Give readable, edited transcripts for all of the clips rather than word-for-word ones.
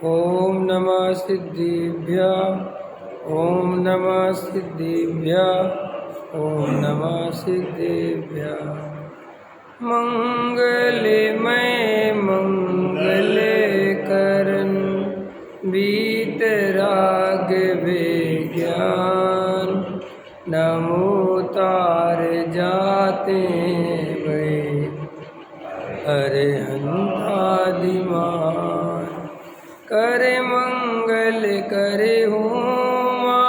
ओम नमः सिद्धिभ्यः। ओम नमः सिद्धिभ्यः। ओम नमः सिद्धिभ्यः। मंगलमय मंगलकरण वीतराग विज्ञान नमो तार जाते वे अरिहंतादिमान करे मंगल करे हुआ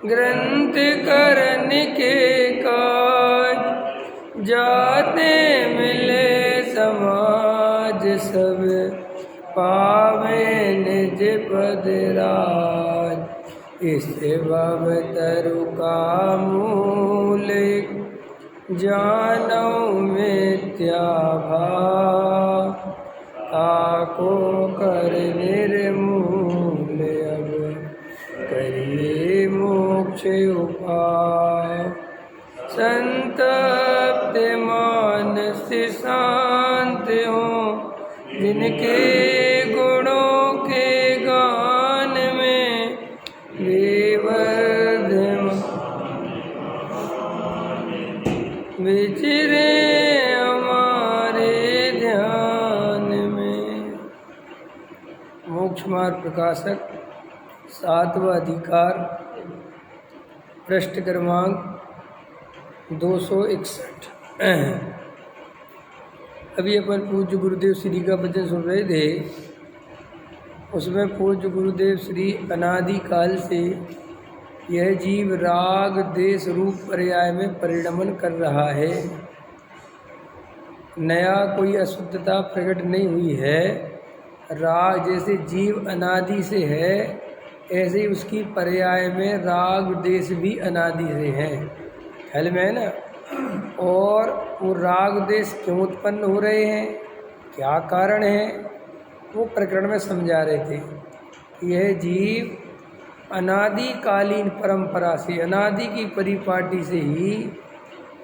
ग्रंथ करन के काज जाते मिले समाज सब पावे निज पद राज। इस भव तरु का मूल जानौ मिथ्या भाव ताको कर निर्मूल अब करिए मोक्ष उपाय। संतप्त मानस शांत हो जिनके गुणों के गान में विवर्धम विचरे हमारे ध्यान में। मोक्ष मार्ग प्रकाशक 7वां अधिकार पृष्ठ क्रमांक 261। अभी अपन पूज्य गुरुदेव श्री का वचन सुन रहे थे। उसमें पूज्य गुरुदेव श्री अनादि काल से यह जीव राग देश रूप पर्याय में परिणमन कर रहा है। नया कोई अशुद्धता प्रकट नहीं हुई है। राग जैसे जीव अनादि से है, ऐसे ही उसकी पर्याय में राग देश भी अनादि से है। ख्याल में है ना। और वो राग देश क्यों उत्पन्न हो रहे हैं, क्या कारण है, वो प्रकरण में समझा रहे थे। यह जीव अनादिकालीन परंपरा से, अनादि की परिपाटी से ही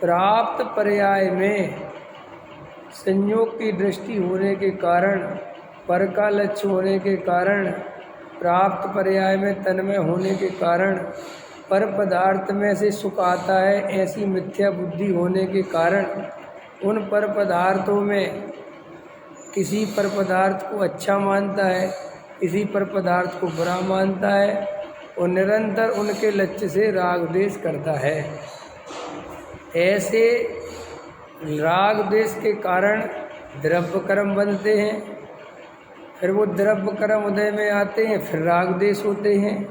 प्राप्त पर्याय में संयोग की दृष्टि होने के कारण, पर का लक्ष्य होने के कारण, प्राप्त पर्याय में तन्मय होने के कारण, पर पदार्थ में से सुख आता है ऐसी मिथ्या बुद्धि होने के कारण, उन पर पदार्थों में किसी पर पदार्थ को अच्छा मानता है, किसी पर पदार्थ को बुरा मानता है और निरंतर उनके लक्ष्य से राग देश करता है। ऐसे राग देश के कारण द्रव्य कर्म बनते हैं, फिर वो द्रव्य कर्म उदय में आते हैं, फिर राग देश होते हैं,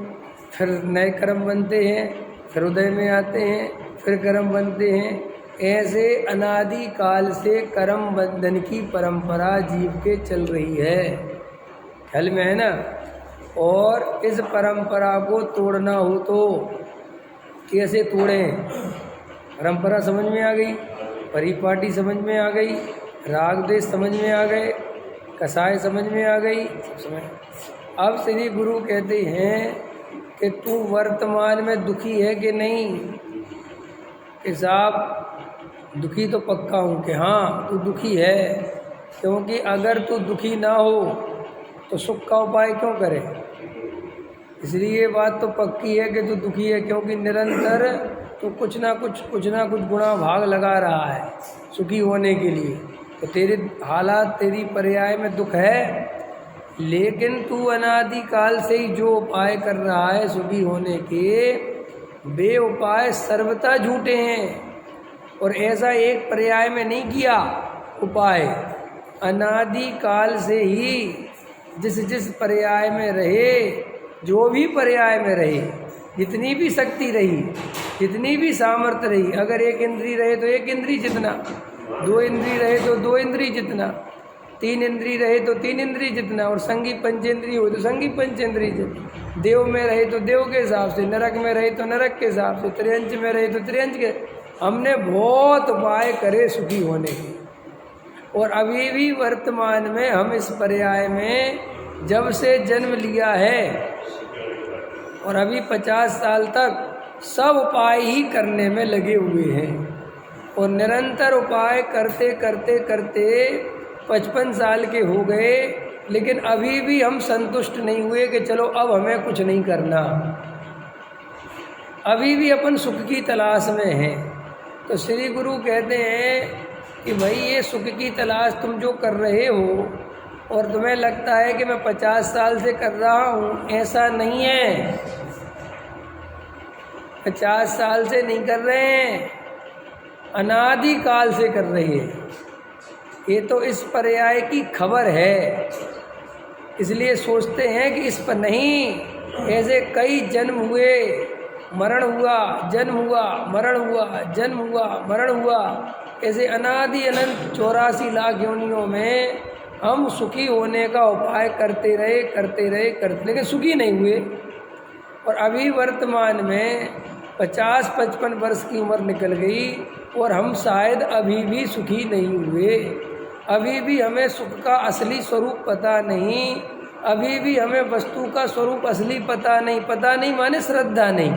फिर नए कर्म बनते हैं, फिर उदय में आते हैं, फिर कर्म बनते हैं। ऐसे अनादि काल से कर्म बंधन की परंपरा जीव के चल रही है। ख्याल में है ना। और इस परंपरा को तोड़ना हो तो कैसे तोड़ें। परंपरा समझ में आ गई, परिपाटी समझ में आ गई, राग देश समझ में आ गए, कसाय समझ में आ गई, सब समझ। अब श्री गुरु कहते हैं कि तू वर्तमान में दुखी है कि नहीं। कि साहब दुखी तो पक्का हूँ कि हाँ तू दुखी है, क्योंकि अगर तू दुखी ना हो तो सुख का उपाय क्यों करे। इसलिए ये बात तो पक्की है कि तू दुखी है, क्योंकि निरंतर तो कुछ ना कुछ गुणा भाग लगा रहा है सुखी होने के लिए। तो तेरे हालात, तेरी पर्याय में दुख है, लेकिन तू अनादि काल से ही जो उपाय कर रहा है सुखी होने के, वे उपाय सर्वथा झूठे हैं। और ऐसा एक पर्याय में नहीं किया उपाय, अनादि काल से ही जिस जिस पर्याय में रहे, जो भी पर्याय में रहे, जितनी भी शक्ति रही, जितनी भी सामर्थ्य रही, अगर एक इंद्री रहे तो एक इंद्री जितना, दो इंद्री रहे तो दो इंद्री जितना, तीन इंद्री रहे तो तीन इंद्री जितना, और संगी पंचेंद्री हो तो संगी पंचेंद्री जितना, देव में रहे तो देव के हिसाब से, नरक में रहे तो नरक के हिसाब से, त्रियंच में रहे तो त्रियंच के। हमने बहुत उपाय करे सुखी होने के, और अभी भी वर्तमान में हम इस पर्याय में जब से जन्म लिया है और अभी 50 साल तक सब उपाय ही करने में लगे हुए हैं। और निरंतर उपाय करते करते करते 55 साल के हो गए, लेकिन अभी भी हम संतुष्ट नहीं हुए कि चलो अब हमें कुछ नहीं करना, अभी भी अपन सुख की तलाश में हैं। तो श्री गुरु कहते हैं कि भाई ये सुख की तलाश तुम जो कर रहे हो और तुम्हें लगता है कि मैं 50 साल से कर रहा हूँ, ऐसा नहीं है। 50 साल से नहीं कर रहे हैं, अनादि काल से कर रहे हैं। ये तो इस पर्याय की खबर है, इसलिए सोचते हैं कि इस पर नहीं। ऐसे कई जन्म हुए, मरण हुआ, जन्म हुआ, मरण हुआ, जन्म हुआ, मरण हुआ, ऐसे अनादि अनंत 84 लाख योनियों में हम सुखी होने का उपाय करते रहे, लेकिन सुखी नहीं हुए। और अभी वर्तमान में 50-55 वर्ष की उम्र निकल गई और हम शायद अभी भी सुखी नहीं हुए। अभी भी हमें सुख का असली स्वरूप पता नहीं, अभी भी हमें वस्तु का स्वरूप असली पता नहीं माने श्रद्धा नहीं।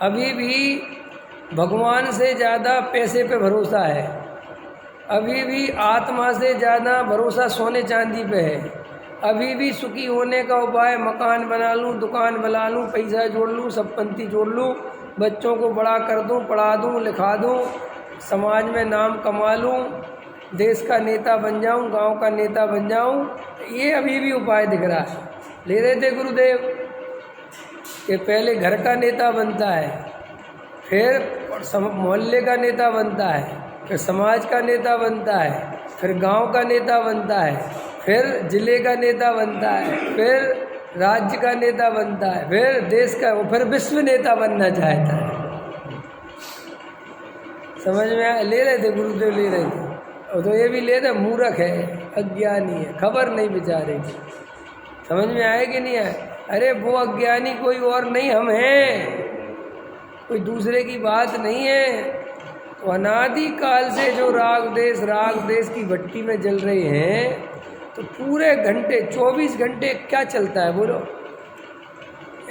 अभी भी भगवान से ज़्यादा पैसे पे भरोसा है, अभी भी आत्मा से ज़्यादा भरोसा सोने चांदी पे है। अभी भी सुखी होने का उपाय मकान बना लूँ, दुकान बना लूँ, पैसा जोड़ लूँ, संपत्ति जोड़ लूँ, बच्चों को बड़ा कर दूँ, पढ़ा दूँ, लिखा दूँ, समाज में नाम कमा लूँ, देश का नेता बन जाऊँ, गांव का नेता बन जाऊँ, ये अभी भी उपाय दिख रहा है। ले रहे थे गुरुदेव कि पहले घर का नेता बनता है, फिर मोहल्ले का नेता बनता है, फिर समाज का नेता बनता है, फिर गांव का नेता बनता है, फिर जिले का नेता बनता है, फिर राज्य का नेता बनता है, फिर देश का, फिर विश्व नेता बनना चाहता है। समझ में आया? ले रहे थे गुरुदेव, ले रहे थे। और तो ये भी ले रहे, मूर्ख है, अज्ञानी है, खबर नहीं बेचारे की। समझ में आए कि नहीं आए? अरे वो अज्ञानी कोई और नहीं, हम हैं, कोई दूसरे की बात नहीं है। तो अनादि काल से जो राग देश की भट्टी में जल रहे हैं, तो पूरे घंटे 24 घंटे क्या चलता है बोलो?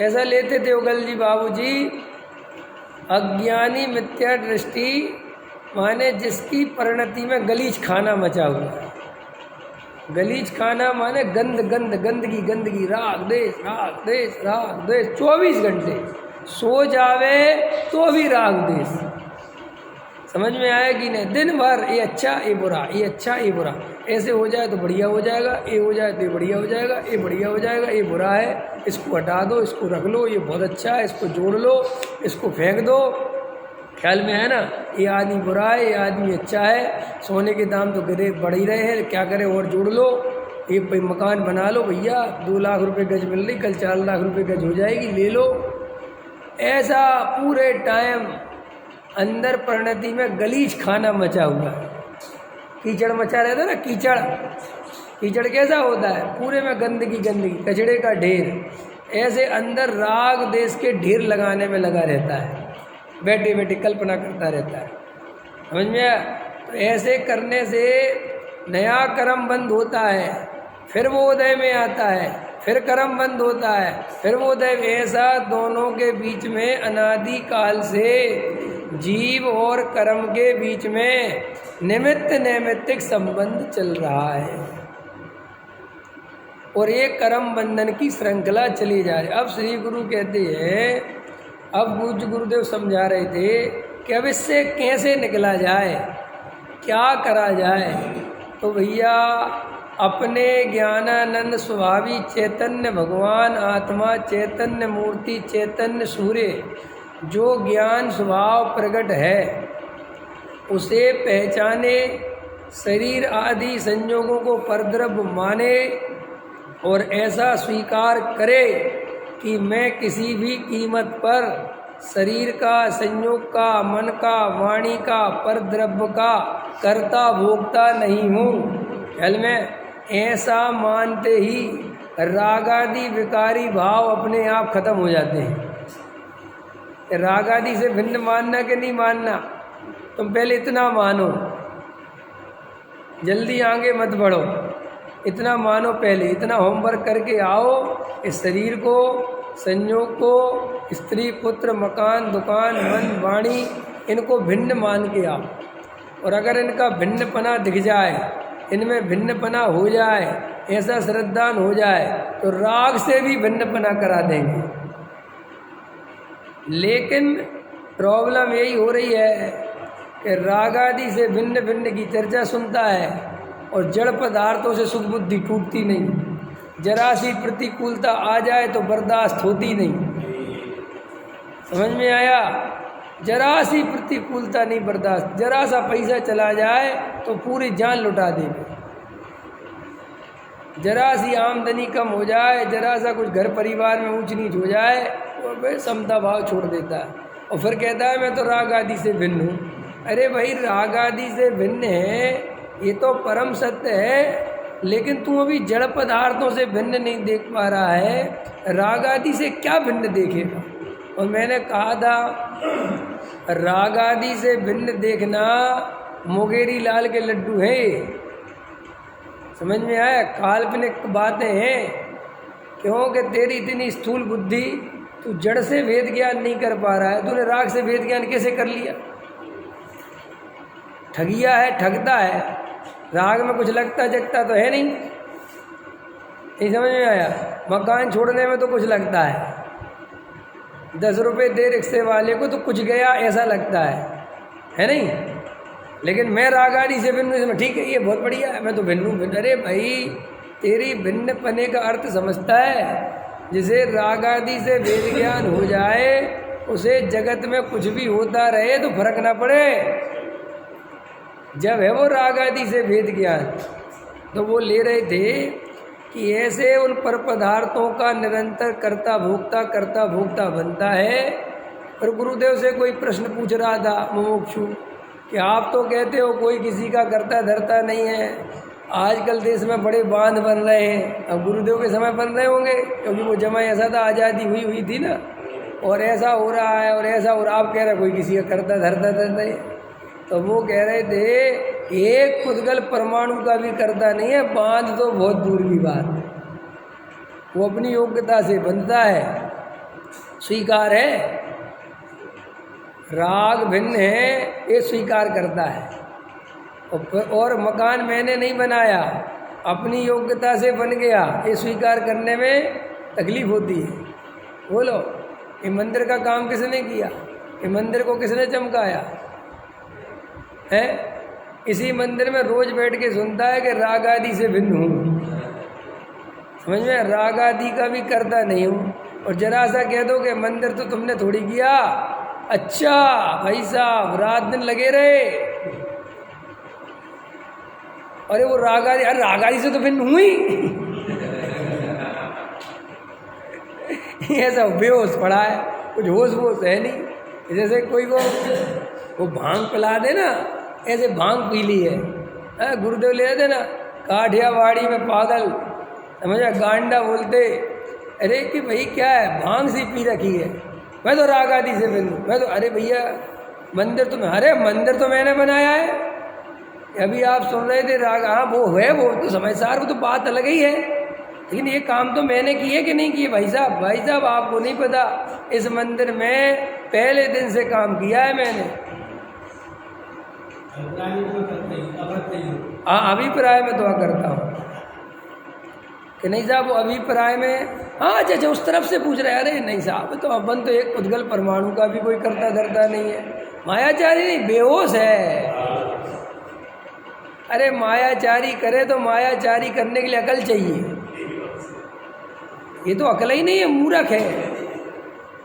ऐसा लेते देवगल जी बाबूजी, अज्ञानी मिथ्या दृष्टि माने जिसकी परिणति में गलीच खाना मचा हुआ है। गलीच खाना माने गंदगी, राग देश 24 घंटे, सो जावे तो भी राग देश। समझ में आया कि नहीं? दिन भर ये अच्छा ये बुरा, ये अच्छा ये बुरा, ऐसे हो जाए तो बढ़िया हो जाएगा, ये हो जाए तो ये बढ़िया हो जाएगा, ये बढ़िया हो जाएगा, ये बुरा है, इसको हटा दो, इसको रख लो, ये बहुत अच्छा है, इसको जोड़ लो, इसको फेंक दो। ख्याल में है ना? ये आदमी बुरा है, ये आदमी अच्छा है, सोने के दाम तो गिरे बढ़ ही रहे हैं, क्या करें, और जोड़ लो, ये मकान बना लो भैया, 2 लाख रुपए गज मिल रही, कल 4 लाख रुपए गज हो जाएगी, ले लो। ऐसा पूरे टाइम अंदर परिणति में गलीच खाना मचा हुआ है, कीचड़ मचा रहता है ना, कीचड़ कैसा होता है? पूरे में गंदगी, कचड़े का ढेर। ऐसे अंदर राग देश के ढेर लगाने में लगा रहता है, बैठे बैठे कल्पना करता रहता है। समझ में आया? तो ऐसे करने से नया कर्म बंद होता है, फिर वो उदय में आता है, फिर कर्म बंद होता है, फिर वो उदय। ऐसा दोनों के बीच में अनादि काल से जीव और कर्म के बीच में नैमित्तिक संबंध चल रहा है, और ये कर्म बंधन की श्रृंखला चली जा रही है। अब श्री गुरु कहते हैं, अब गुरुदेव समझा रहे थे कि अब इससे कैसे निकला जाए, क्या करा जाए। तो भैया अपने ज्ञानानंद स्वभावी चैतन्य भगवान आत्मा, चैतन्य मूर्ति, चैतन्य सूर्य, जो ज्ञान स्वभाव प्रकट है, उसे पहचाने, शरीर आदि संयोगों को परद्रव्य माने और ऐसा स्वीकार करे कि मैं किसी भी कीमत पर शरीर का, संयोग का, मन का, वाणी का, परद्रव्य का कर्ता भोक्ता नहीं हूँ। ख्याल में? ऐसा मानते ही रागादि विकारी भाव अपने आप खत्म हो जाते हैं। रागादि से भिन्न मानना कि नहीं मानना, तुम पहले इतना मानो, जल्दी आगे मत बढ़ो, इतना मानो पहले, इतना होमवर्क करके आओ। इस शरीर को, संयोग को, स्त्री पुत्र, मकान दुकान, मन वाणी, इनको भिन्न मान के आओ। और अगर इनका भिन्नपना दिख जाए, इनमें भिन्नपना हो जाए, ऐसा श्रद्धान हो जाए तो राग से भी भिन्नपना करा देंगे। लेकिन प्रॉब्लम यही हो रही है कि राग आदि से भिन्न भिन्न की चर्चा सुनता है और जड़ पदार्थों से सुख बुद्धि टूटती नहीं। जरा सी प्रतिकूलता आ जाए तो बर्दाश्त होती नहीं। समझ में आया? जरा सी प्रतिकूलता नहीं बर्दाश्त। जरा सा पैसा चला जाए तो पूरी जान लुटा देंगे। जरा सी आमदनी कम हो जाए, जरा सा कुछ घर परिवार में ऊंच नीच हो जाए तो भाई समता भाव छोड़ देता है और फिर कहता है मैं तो राग आदि से भिन्न हूँ। अरे भाई, राग आदि से भिन्न है ये तो परम सत्य है, लेकिन तू अभी जड़ पदार्थों से भिन्न नहीं देख पा रहा है। राग आदि से क्या भिन्न देखेगा? और मैंने कहा था राग आदि से भिन्न देखना मोगेरी लाल के लड्डू है। समझ में आया? काल्पनिक बातें हैं, क्योंकि तेरी इतनी स्थूल बुद्धि, तू जड़ से वेद ज्ञान नहीं कर पा रहा है। तूने राग से वेद ज्ञान कैसे कर लिया? ठगिया है, ठगता है। राग में कुछ लगता जगता तो है नहीं। समझ में आया? मकान छोड़ने में तो कुछ लगता है, 10 रुपये दे रिक्शे वाले को तो कुछ गया ऐसा लगता है नहीं? लेकिन मैं राग आदि से भिन्न हूँ, ठीक है, ये बहुत बढ़िया है, मैं तो भिन्न हूँ। अरे भाई, तेरी भिन्न पने का अर्थ समझता है? जिसे राग आदि से वेद ज्ञान हो जाए उसे जगत में कुछ भी होता रहे तो फर्क ना पड़े। जब है वो राग आदि से वेद ज्ञान, तो वो ले रहे थे कि ऐसे उन पर पदार्थों का निरंतर करता भोक्ता बनता है। और गुरुदेव से कोई प्रश्न पूछ रहा था मुमुक्षु कि आप तो कहते हो कोई किसी का करता धरता नहीं है, आजकल देश में बड़े बांध बन रहे हैं। अब गुरुदेव के समय बन रहे होंगे, क्योंकि वो जमा ऐसा था, आज़ादी हुई थी ना, और ऐसा हो रहा है और ऐसा हो रहा। आप कह रहे कोई किसी का करता धरता नहीं, तो वो कह रहे थे एक पुद्गल परमाणु का भी करता नहीं है, बांध तो बहुत दूर की बात है। वो अपनी योग्यता से बनता है, स्वीकार है। राग भिन्न है ये स्वीकार करता है। और मकान मैंने नहीं बनाया, अपनी योग्यता से बन गया, ये स्वीकार करने में तकलीफ होती है। बोलो, ये मंदिर का काम किसने किया? ये मंदिर को किसने चमकाया है? इसी मंदिर में रोज बैठ के सुनता है कि राग आदि से भिन्न हूँ। समझ में? राग आदि का भी करता नहीं हूँ। और जरा सा कह दो कि मंदिर तो तुमने थोड़ी किया। अच्छा भाई साहब, रात दिन लगे रहे। अरे वो राग आदि, अरे राग आदि से तो भिन्न हुई। ऐसा बेहोश पड़ा है, कुछ होश वोश है नहीं। जैसे कोई वो भांग पिला दे ना, ऐसे भांग पी ली है। गुरुदेव ले थे ना, काठियावाड़ी में पागल, समझा, गांडा बोलते। अरे कि भाई क्या है, भांग सी पी रखी है, मैं तो राग आदि से भिन्न हूँ। मैं तो, अरे भैया मंदिर तो, अरे मंदिर तो मैंने बनाया है। अभी आप सुन रहे थे राग, हाँ वो है, वो तो समझदार, वो तो बात अलग ही है, लेकिन ये काम तो मैंने किए कि नहीं किए? भाई साहब आपको नहीं पता, इस मंदिर में पहले दिन से काम किया है मैंने। हाँ, अभिप्राय में दुआ करता हूँ कि नहीं साहब, वो अभिप्राय में, हाँ अच्छा उस तरफ से पूछ रहे हैं। अरे नहीं साहब, तो अपन तो एक पुद्गल परमाणु का भी कोई करता धरता नहीं है, मायाचारी नहीं, बेहोश है। अरे मायाचारी करे तो मायाचारी करने के लिए अकल चाहिए, ये तो अकल ही नहीं है, मूर्ख है।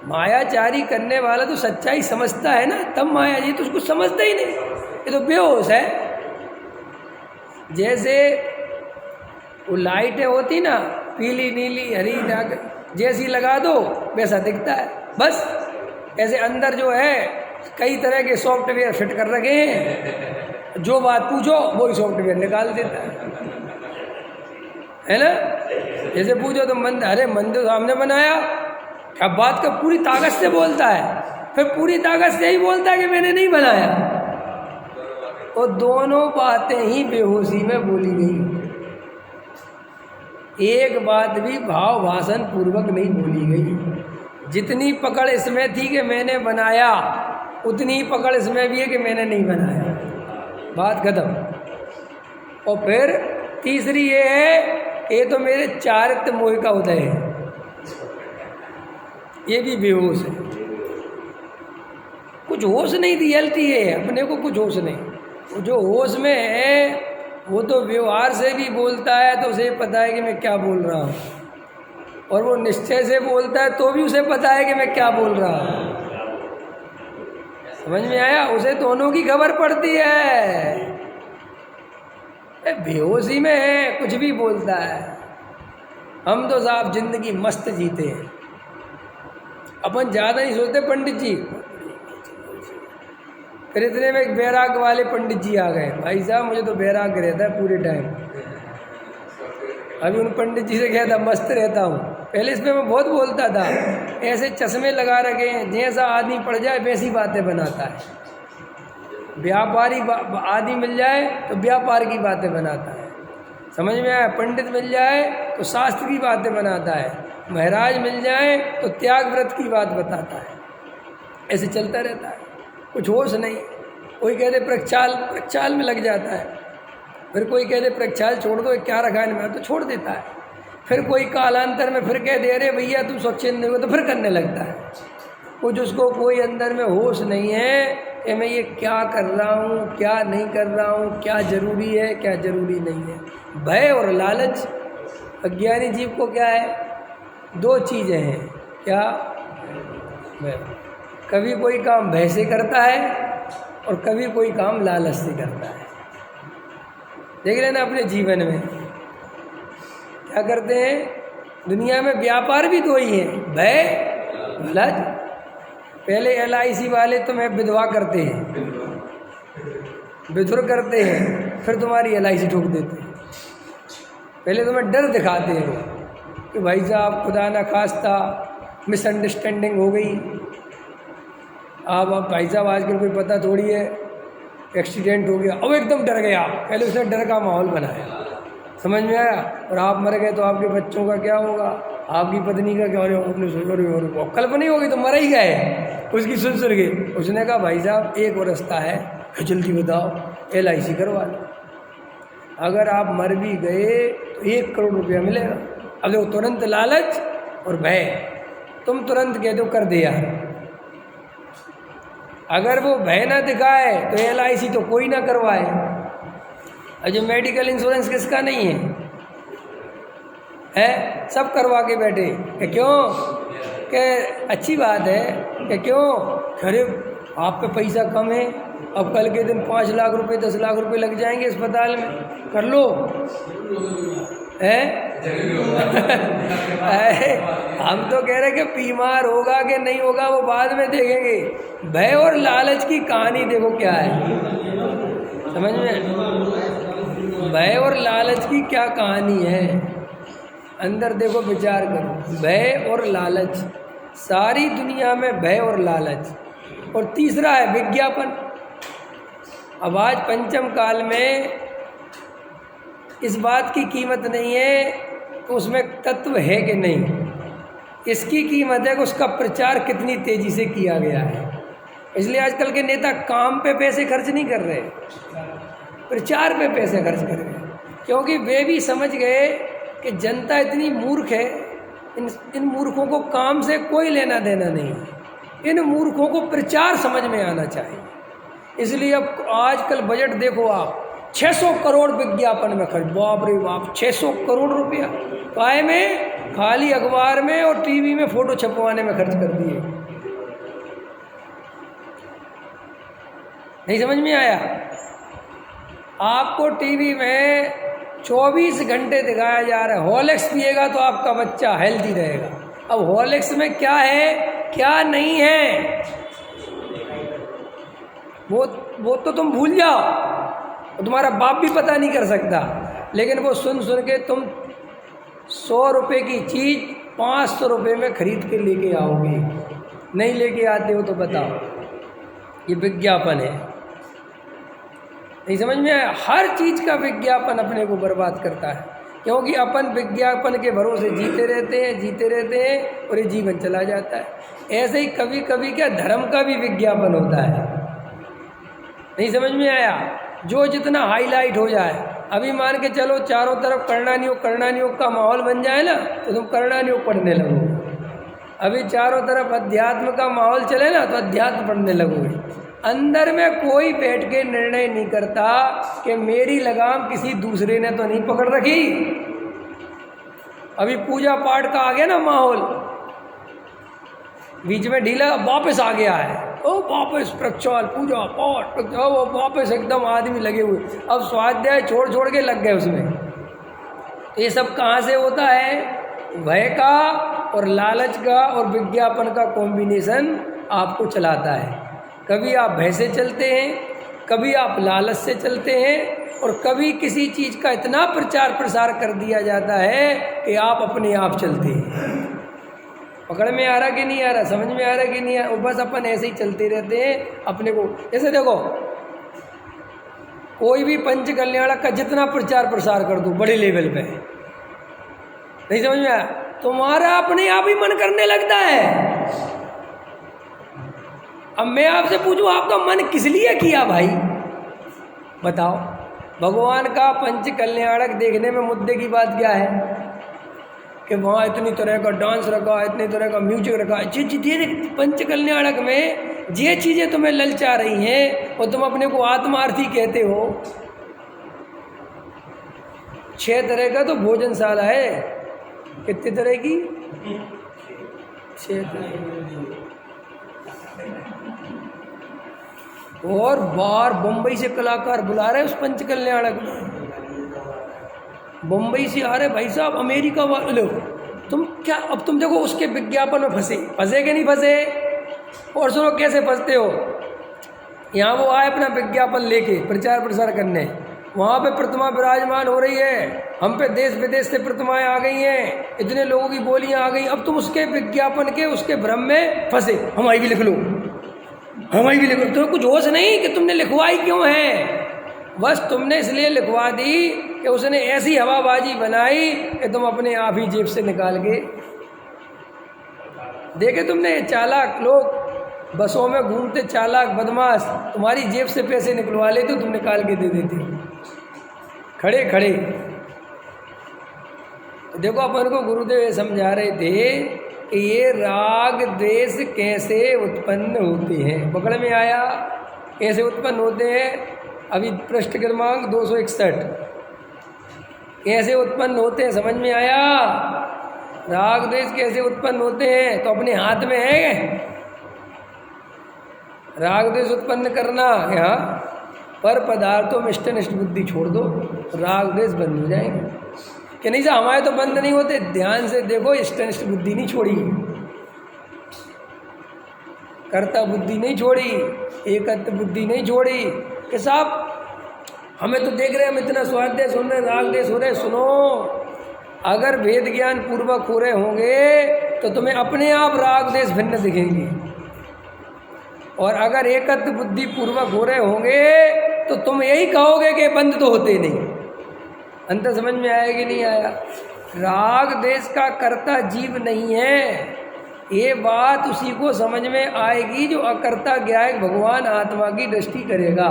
मायाचारी करने वाला तो सच्चाई समझता है ना, तब माया, ये तो उसको समझता ही नहीं, ये तो बेहोश है। जैसे वो लाइटें होती ना, पीली नीली हरी जैसी लगा दो वैसा दिखता है, बस। ऐसे अंदर जो है कई तरह के सॉफ्टवेयर फिट कर रखे हैं, जो बात पूछो वही सॉफ्टवेयर निकाल देता है ना। जैसे पूछो तो मंदिर, अरे मंदिर सामने बनाया, अब बात का पूरी ताकत से बोलता है, फिर पूरी ताकत से ही बोलता है कि मैंने नहीं बनाया। और दोनों बातें ही बेहोशी में बोली गई, एक बात भी भाव भाषण पूर्वक नहीं बोली गई। जितनी पकड़ इसमें थी कि मैंने बनाया, उतनी ही पकड़ इसमें भी है कि मैंने नहीं बनाया। बात खत्म। और फिर तीसरी ये है कि ये तो मेरे चारित्र मोह का उदय है, ये भी बेहोश है, कुछ होश नहीं, रियलिटी है, अपने को कुछ होश नहीं। जो होश में है वो तो व्यवहार से भी बोलता है तो उसे पता है कि मैं क्या बोल रहा हूँ, और वो निश्चय से बोलता है तो भी उसे पता है कि मैं क्या बोल रहा हूँ। समझ में आया? उसे दोनों की खबर पड़ती है। बेहोशी में है, कुछ भी बोलता है। हम तो साहब जिंदगी मस्त जीते हैं, अपन ज़्यादा नहीं सोचते। पंडित जी, फिर इतने में एक बैराग वाले पंडित जी आ गए। भाई साहब मुझे तो बैराग रहता है पूरे टाइम। अभी उन पंडित जी से कहा था मस्त रहता हूँ, पहले इस पर मैं बहुत बोलता था, ऐसे चश्मे लगा रखे हैं, जैसा आदमी पड़ जाए वैसी बातें बनाता है। व्यापारी आदमी मिल जाए तो व्यापार की बातें बनाता है, समझ में आया? पंडित मिल जाए तो शास्त्र की बातें बनाता है, महाराज मिल जाए तो त्याग व्रत की बात बताता है। ऐसे चलता रहता है, कुछ होश नहीं। कोई कहते प्रक्षाल में लग जाता है, फिर कोई कहते प्रक्षाल छोड़ दो, क्या रखा है मैं, तो छोड़ देता है। फिर कोई कालांतर में फिर कह दे अरे भैया तू स्वच्छंद हो, तो फिर करने लगता है। कुछ उसको कोई अंदर में होश नहीं है कि मैं ये क्या कर रहा हूँ, क्या नहीं कर रहा हूँ, क्या जरूरी है, क्या जरूरी नहीं है। भय और लालच अज्ञानी जीव को क्या है? दो चीज़ें हैं। क्या? भय। कभी कोई काम भय से करता है और कभी कोई काम लालच से करता है। देख लेना अपने जीवन में क्या करते हैं। दुनिया में व्यापार भी दो ही हैं, भय, लालच। पहले LIC वाले तुम्हें विधवा करते हैं, विधुर करते हैं, फिर तुम्हारी LIC ठोक देते हैं। पहले तुम्हें डर दिखाते हैं कि भाई साहब खुदा ना खास्ता मिसअंडरस्टैंडिंग हो गई। अब भाई साहब आजकल कोई पता थोड़ी है, एक्सीडेंट हो गया, अब एकदम डर गया। पहले उसने डर का माहौल बनाया, समझ में आया? और आप मर गए तो आपके बच्चों का क्या होगा, आपकी पत्नी का क्या होगा? अपने सोच कल्पना होगी तो मर ही गए। उसकी सुन के उसने कहा भाई साहब एक और रास्ता है, जल्दी बताओ, LIC करवा लो। अगर आप मर भी गए तो 1 करोड़ रुपया मिलेगा। अब देखो, तुरंत लालच और भय, तुम तुरंत कह दो कर दे यार। अगर वो भय ना दिखाए तो LIC तो कोई ना करवाए। और जो मेडिकल इंश्योरेंस किसका नहीं है सब करवा के बैठे कि क्यों, कि अच्छी बात है कि क्यों, अरे आप पे पैसा कम है, अब कल के दिन 5 लाख रुपए 10 लाख रुपए लग जाएंगे अस्पताल में, कर लो है। हम तो कह रहे कि बीमार होगा कि नहीं होगा वो बाद में देखेंगे। भय और लालच की कहानी देखो क्या है, समझ में? भय और लालच की क्या कहानी है, अंदर देखो, विचार करो। भय और लालच, सारी दुनिया में भय और लालच। और तीसरा है विज्ञापन। अब आज पंचम काल में इस बात की कीमत नहीं है कि उसमें तत्व है कि नहीं, इसकी कीमत है कि उसका प्रचार कितनी तेजी से किया गया है। इसलिए आजकल के नेता काम पे पैसे खर्च नहीं कर रहे, प्रचार पे पैसे खर्च कर रहे हैं, क्योंकि वे भी समझ गए कि जनता इतनी मूर्ख है, इन मूर्खों को काम से कोई लेना देना नहीं है, इन मूर्खों को प्रचार समझ में आना चाहिए। इसलिए अब आजकल बजट देखो आप, 600 करोड़ विज्ञापन में खर्च, बाप रे बाप, 600 करोड़ रुपया काय में, खाली अखबार में और टीवी में फोटो छपवाने में खर्च कर दिए। नहीं समझ में आया? आपको टीवी में 24 घंटे दिखाया जा रहा है, हॉर्लिक्स पिएगा तो आपका बच्चा हेल्दी रहेगा। अब हॉर्लिक्स में क्या है क्या नहीं है वो तो तुम भूल जाओ, तुम्हारा बाप भी पता नहीं कर सकता। लेकिन वो सुन के तुम 100 रुपये की चीज़ 500 रुपये में खरीद के लेके आओगे। नहीं लेके आते हो तो बताओ, ये विज्ञापन है। नहीं समझ में आया? हर चीज़ का विज्ञापन अपने को बर्बाद करता है, क्योंकि अपन विज्ञापन के भरोसे जीते रहते हैं और ये जीवन चला जाता है। ऐसे ही कभी कभी क्या धर्म का भी विज्ञापन होता है। नहीं समझ में आया? जो जितना हाईलाइट हो जाए, अभी मान के चलो चारों तरफ कर्णानियोग का माहौल बन जाए ना, तो तुम कर्णानियोग पढ़ने लगोगे। अभी चारों तरफ अध्यात्म का माहौल चले ना, तो अध्यात्म पढ़ने लगोगे। अंदर में कोई बैठ के निर्णय नहीं करता कि मेरी लगाम किसी दूसरे ने तो नहीं पकड़ रखी। अभी पूजा पाठ का आ गया ना माहौल, बीच में ढीला वापस आ गया है, ओ वापस प्रक्षाल पूजा पाठ, वो वापस एकदम आदमी लगे हुए, अब स्वाध्याय छोड़ छोड़ के लग गए उसमें। ये सब कहाँ से होता है? भय का और लालच का और विज्ञापन का कॉम्बिनेशन आपको चलाता है। कभी आप भय से चलते हैं, कभी आप लालच से चलते हैं, और कभी किसी चीज़ का इतना प्रचार प्रसार कर दिया जाता है कि आप अपने आप चलते हैं। पकड़ में आ रहा कि नहीं आ रहा, समझ में आ रहा कि नहीं आ रहा, और बस अपन ऐसे ही चलते रहते हैं अपने को। जैसे देखो, कोई भी पंच कल्याणक का जितना प्रचार प्रसार कर दो बड़े लेवल पे, नहीं समझ में आया, तुम्हारा अपने आप ही मन करने लगता है। अब मैं आपसे पूछूं, आपका मन किस लिए किया भाई, बताओ? भगवान का पंच कल्याणक देखने में मुद्दे की बात क्या है कि वहाँ इतनी तरह का डांस रखा, इतनी तरह का म्यूजिक रखा, पंच कल्याणक में ये चीज़ें तुम्हें ललचा रही हैं और तुम अपने को आत्मार्थी कहते हो। 6 तरह का तो भोजनशाला है, कितनी तरह की? 6 तरह। और बाहर बम्बई से कलाकार बुला रहे उस पंच कल्याणक में, बम्बई से आ रहे भाई साहब, अमेरिका वाले। तुम क्या, अब तुम देखो उसके विज्ञापन में फंसे कि नहीं फंसे? और सुनो कैसे फंसते हो। यहाँ वो आए अपना विज्ञापन लेके प्रचार प्रसार करने, वहाँ पे प्रतिमा विराजमान हो रही है, हम पे देश विदेश से प्रतिमाएं आ गई हैं, इतने लोगों की बोलियाँ आ गई। अब तुम उसके विज्ञापन के उसके भ्रम में फंसे, हमारी भी लिख लो, हमारी भी लिख लो। तुम्हें कुछ होश नहीं कि तुमने लिखवाई क्यों है, बस तुमने इसलिए लिखवा दी कि उसने ऐसी हवाबाजी बनाई कि तुम अपने आप ही जेब से निकाल के देखे। तुमने चालाक लोग बसों में घूमते, चालाक बदमाश तुम्हारी जेब से पैसे निकलवा लेते, तुम निकाल के दे देते खड़े खड़े। तो देखो अपन को गुरुदेव समझा रहे थे कि ये राग द्वेष कैसे उत्पन्न होते हैं। पकड़ में आया कैसे उत्पन्न होते हैं? अभी पृष्ठ क्रमांक 261, कैसे उत्पन्न होते हैं समझ में आया? राग द्वेष कैसे उत्पन्न होते हैं तो अपने हाथ में है। राग द्वेष उत्पन्न करना यहाँ पर पदार्थों में इष्टनिष्ठ बुद्धि छोड़ दो, राग द्वेष बंद हो जाएंगे। कि नहीं साहब हमारे तो बंद नहीं होते, ध्यान से देखो, इष्टनिष्ठ बुद्धि नहीं छोड़ी, कर्ता बुद्धि नहीं छोड़ी, एकत्व बुद्धि नहीं छोड़ी। कि साहब हमें तो देख रहे हैं, हम इतना स्वाध्याय सुन रहे, राग द्वेष हो रहे। सुनो, अगर वेद ज्ञान पूर्वक हो रहे होंगे तो तुम्हें अपने आप राग द्वेष भिन्न दिखेंगे, और अगर एकत्व बुद्धि पूर्वक हो रहे होंगे तो तुम यही कहोगे कि बंद तो होते नहीं। अंतर समझ में आया कि नहीं आया? राग द्वेष का कर्ता जीव नहीं है, ये बात उसी को समझ में आएगी जो अकर्ता ज्ञायक भगवान आत्मा की दृष्टि करेगा।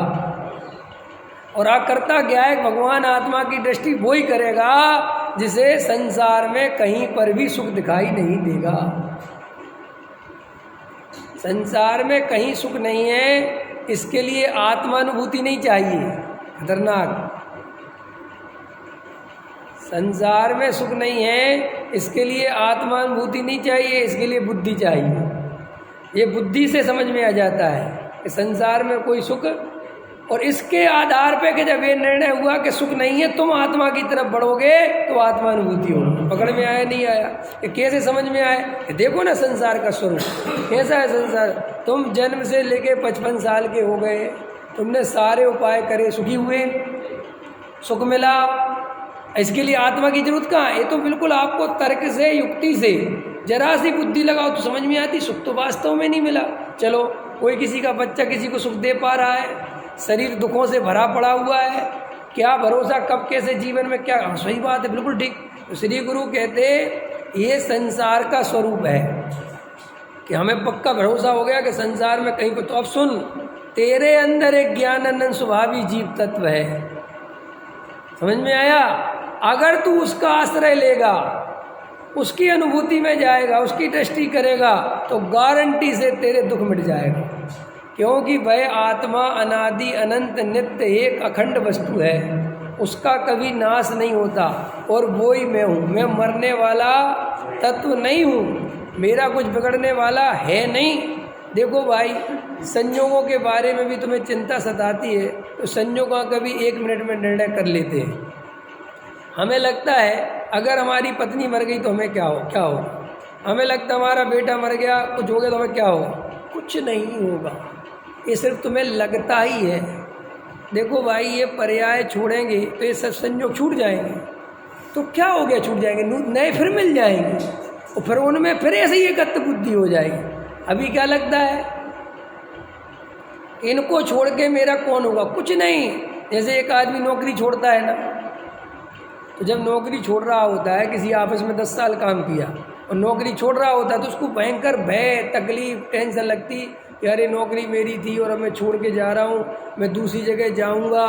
और अकर्ता ज्ञायक भगवान आत्मा की दृष्टि वो ही करेगा जिसे संसार में कहीं पर भी सुख दिखाई नहीं देगा। संसार में कहीं सुख नहीं है, इसके लिए आत्मानुभूति नहीं चाहिए। खतरनाक, संसार में सुख नहीं है, इसके लिए आत्मानुभूति नहीं चाहिए, इसके लिए बुद्धि चाहिए। ये बुद्धि से समझ में आ जाता है कि संसार में कोई सुख, और इसके आधार पे कि जब ये निर्णय हुआ कि सुख नहीं है, तुम आत्मा की तरफ बढ़ोगे तो आत्मानुभूति होगी। पकड़ में आया नहीं आया? ये कैसे समझ में आए? देखो ना संसार का स्वरूप कैसा है। संसार, तुम जन्म से लेके 55 साल के हो गए, तुमने सारे उपाय करे, सुखी हुए, सुख मिला, इसके लिए आत्मा की जरूरत कहाँ? ये तो बिल्कुल आपको तर्क से, युक्ति से जरा सी बुद्धि लगाओ तो समझ में आती, सुख तो वास्तव में नहीं मिला। चलो, कोई किसी का बच्चा किसी को सुख दे पा रहा है, शरीर दुखों से भरा पड़ा हुआ है, क्या भरोसा कब कैसे जीवन में क्या। सही बात है, बिल्कुल ठीक। तो श्री गुरु कहते ये संसार का स्वरूप है कि हमें पक्का भरोसा हो गया कि संसार में कहीं को। तो अब सुन, तेरे अंदर एक ज्ञानानंद स्वभावी जीव तत्व है, समझ में आया? अगर तू उसका आश्रय लेगा, उसकी अनुभूति में जाएगा, उसकी दृष्टि करेगा, तो गारंटी से तेरे दुख मिट जाएगा। क्योंकि वह आत्मा अनादि अनंत नित्य एक अखंड वस्तु है, उसका कभी नाश नहीं होता। और वो ही मैं हूँ, मैं मरने वाला तत्व नहीं हूँ, मेरा कुछ बिगड़ने वाला है नहीं। देखो भाई, संयोगों के बारे में भी तुम्हें चिंता सताती है, तो संयोगों का भी 1 मिनट में निर्णय कर लेते हैं। हमें लगता है अगर हमारी पत्नी मर गई तो हमें क्या हो, हमें लगता है हमारा बेटा मर गया, कुछ हो गया तो हमें क्या होगा, कुछ नहीं होगा। ये सिर्फ तुम्हें लगता ही है। देखो भाई, ये पर्याय छोड़ेंगे तो ये सब संयोग छूट जाएंगे, तो क्या हो गया, छूट जाएंगे, नए फिर मिल जाएंगे, और फिर उनमें फिर ऐसे ही एकत्व बुद्धि हो जाएगी। अभी क्या लगता है, इनको छोड़ के मेरा कौन होगा, कुछ नहीं। जैसे एक आदमी नौकरी छोड़ता है ना, तो जब नौकरी छोड़ रहा होता है, किसी ऑफिस में 10 साल काम किया और नौकरी छोड़ रहा होता है, तो उसको भयंकर भय, तकलीफ, टेंशन लगती कि अरे नौकरी मेरी थी और अब मैं छोड़ के जा रहा हूँ, मैं दूसरी जगह जाऊँगा,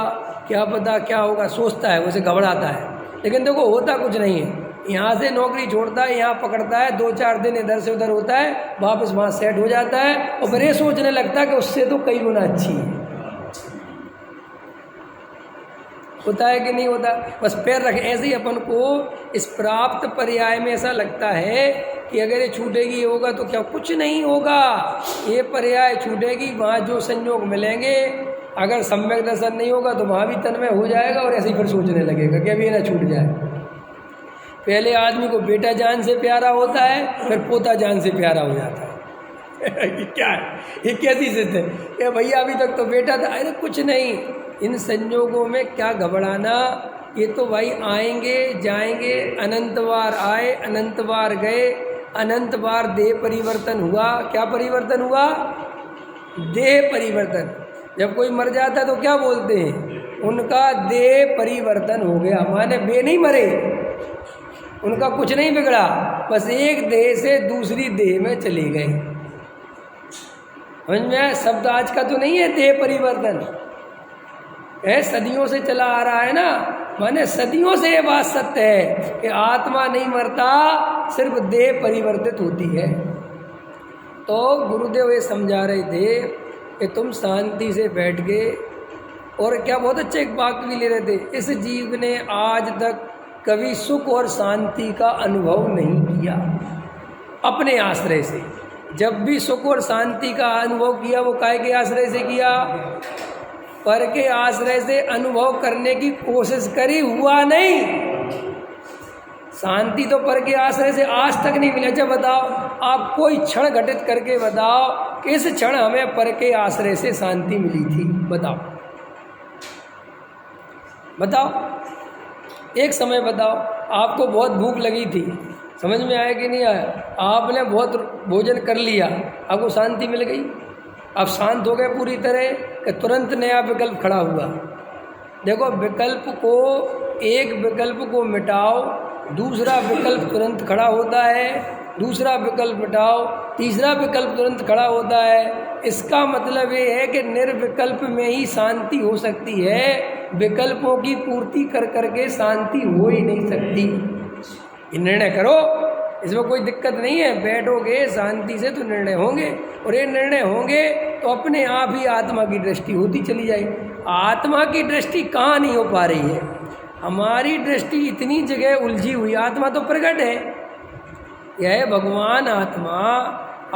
क्या पता क्या होगा, सोचता है, वैसे घबराता है। लेकिन देखो होता कुछ नहीं है, यहाँ से नौकरी छोड़ता है, यहाँ पकड़ता है, 2-4 दिन इधर से उधर होता है, वापस वहाँ सेट हो जाता है, और फिर ये सोचने लगता है कि उससे तो कई गुना अच्छी है। होता है कि नहीं होता? बस पैर रखें। ऐसे ही अपन को इस प्राप्त पर्याय में ऐसा लगता है कि अगर ये छूटेगी ये होगा तो क्या, कुछ नहीं होगा। ये पर्याय छूटेगी, वहाँ जो संयोग मिलेंगे, अगर सम्यक दर्शन नहीं होगा तो वहाँ भी तन्मय हो जाएगा, और ऐसे ही फिर सोचने लगेगा कि अभी ये ना छूट जाए। पहले आदमी को बेटा जान से प्यारा होता है, फिर पोता जान से प्यारा हो जाता है। ये क्या है, ये कैसी जिद है? ये भैया अभी तक तो बेटा था। अरे कुछ नहीं, इन संयोगों में क्या घबराना, ये तो भाई आएंगे जाएंगे, अनंत बार आए, अनंत बार गए, अनंत बार देह परिवर्तन हुआ। क्या परिवर्तन हुआ? देह परिवर्तन। जब कोई मर जाता तो क्या बोलते हैं, उनका देह परिवर्तन हो गया, माने वे नहीं मरे, उनका कुछ नहीं बिगड़ा, बस एक देह से दूसरी देह में चले गए। समझ में? शब्द आज का तो नहीं है देह परिवर्तन, है सदियों से चला आ रहा है ना, माने सदियों से ये बात सत्य है कि आत्मा नहीं मरता, सिर्फ देह परिवर्तित होती है। तो गुरुदेव ये समझा रहे थे कि तुम शांति से बैठ गए, और क्या बहुत अच्छे एक वाक्य भी ले रहे थे, इस जीव ने आज तक कभी सुख और शांति का अनुभव नहीं किया अपने आश्रय से। जब भी सुख और शांति का अनुभव किया वो काहे के आश्रय से किया? पर के आश्रय से अनुभव करने की कोशिश करी, हुआ नहीं। शांति तो पर के आश्रय से आज तक नहीं मिला। जब बताओ, आप कोई क्षण घटित करके बताओ किस क्षण हमें पर के आश्रय से शांति मिली थी, बताओ बताओ, एक समय बताओ। आपको बहुत भूख लगी थी, समझ में आया कि नहीं आया? आपने बहुत भोजन कर लिया, आपको शांति मिल गई, आप शांत हो गए पूरी तरह, कि तुरंत नया विकल्प खड़ा हुआ। देखो, विकल्प को, एक विकल्प को मिटाओ, दूसरा विकल्प तुरंत खड़ा होता है, दूसरा विकल्प मिटाओ, तीसरा विकल्प तुरंत खड़ा होता है। इसका मतलब ये है कि निर्विकल्प में ही शांति हो सकती है, विकल्पों की पूर्ति कर करके शांति हो ही नहीं सकती। ये निर्णय करो, इसमें कोई दिक्कत नहीं है। बैठोगे शांति से तो निर्णय होंगे, और ये निर्णय होंगे तो अपने आप ही आत्मा की दृष्टि होती चली जाएगी। आत्मा की दृष्टि कहाँ नहीं हो पा रही है? हमारी दृष्टि इतनी जगह उलझी हुई। आत्मा तो प्रकट है, यह भगवान आत्मा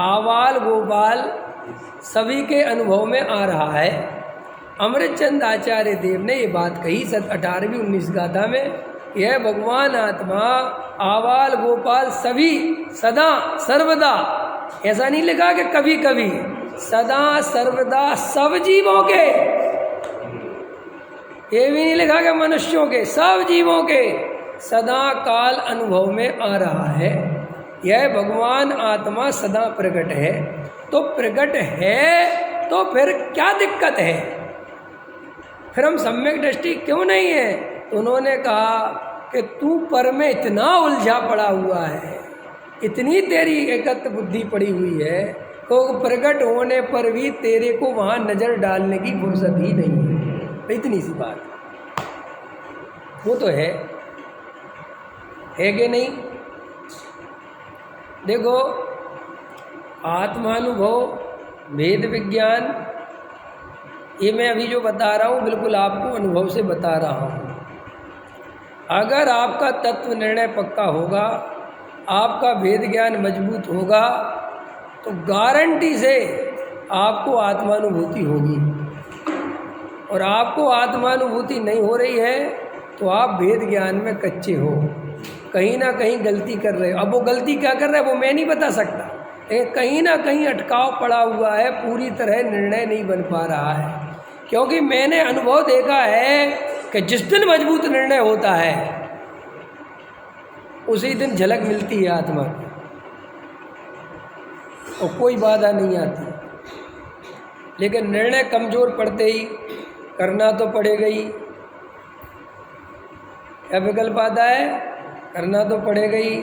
आबाल गोपाल सभी के अनुभव में आ रहा है। अमृतचंद आचार्य देव ने ये बात कही 18वीं 19 गाथा में, यह भगवान आत्मा आबाल गोपाल सभी, सदा सर्वदा, ऐसा नहीं लिखा कि कभी कभी, सदा सर्वदा सब जीवों के, ये भी नहीं लिखा कि मनुष्यों के, सब जीवों के सदा काल अनुभव में आ रहा है। यह भगवान आत्मा सदा प्रकट है। तो प्रकट है तो फिर क्या दिक्कत है? फिर हम सम्यक दृष्टि क्यों नहीं है? उन्होंने कहा कि तू पर में इतना उलझा पड़ा हुआ है, इतनी तेरी एकत्व बुद्धि पड़ी हुई है, तो प्रकट होने पर भी तेरे को वहाँ नज़र डालने की फुर्सत ही नहीं है। इतनी सी बात। वो तो है कि नहीं? देखो, आत्मानुभव, भेद विज्ञान, ये मैं अभी जो बता रहा हूँ बिल्कुल आपको अनुभव से बता रहा हूँ। अगर आपका तत्व निर्णय पक्का होगा, आपका भेद ज्ञान मजबूत होगा, तो गारंटी से आपको आत्मानुभूति होगी। और आपको आत्मानुभूति नहीं हो रही है तो आप भेद ज्ञान में कच्चे हो, कहीं ना कहीं गलती कर रहे हो। अब वो गलती क्या कर रहे हैं वो मैं नहीं बता सकता, लेकिन कहीं ना कहीं अटकाव पड़ा हुआ है, पूरी तरह निर्णय नहीं बन पा रहा है। क्योंकि मैंने अनुभव देखा है कि जिस दिन मजबूत निर्णय होता है उसी दिन झलक मिलती है आत्मा की और कोई बाधा नहीं आती। लेकिन निर्णय कमज़ोर पड़ते ही करना तो पड़ेगा ही। क्या विकल्प आता है? करना तो पड़ेगा ही।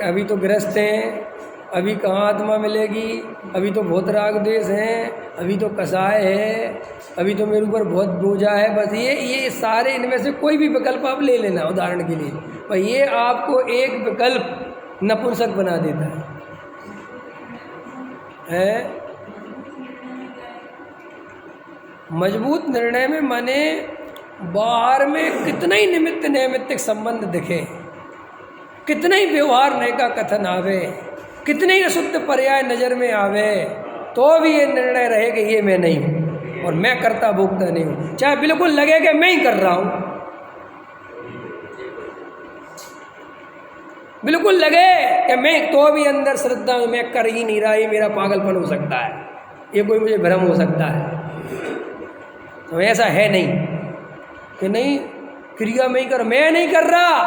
अभी तो गृहस्थ हैं, अभी कहाँ आत्मा मिलेगी, अभी तो बहुत राग द्वेष हैं, अभी तो कसाय है, अभी तो मेरे ऊपर बहुत बोझा है। बस ये सारे इनमें से कोई भी विकल्प आप ले लेना उदाहरण के लिए, पर ये आपको एक विकल्प नपुंसक बना देता है। मजबूत निर्णय में माने बाहर में कितना ही निमित्त नैमित्तिक संबंध दिखे, कितना ही व्यवहार नय का कथन आवे, कितने ही अशुद्ध पर्याय नज़र में आवे, तो भी ये निर्णय रहे कि ये मैं नहीं हूँ और मैं करता भोगता नहीं हूँ। चाहे बिल्कुल लगे कि मैं ही कर रहा हूँ, बिल्कुल लगे कि मैं, तो भी अंदर श्रद्धा में मैं कर ही नहीं रहा, ये मेरा पागलपन हो सकता है, ये कोई मुझे भ्रम हो सकता है। तो ऐसा है नहीं कि नहीं क्रिया में ही कर, मैं नहीं कर रहा।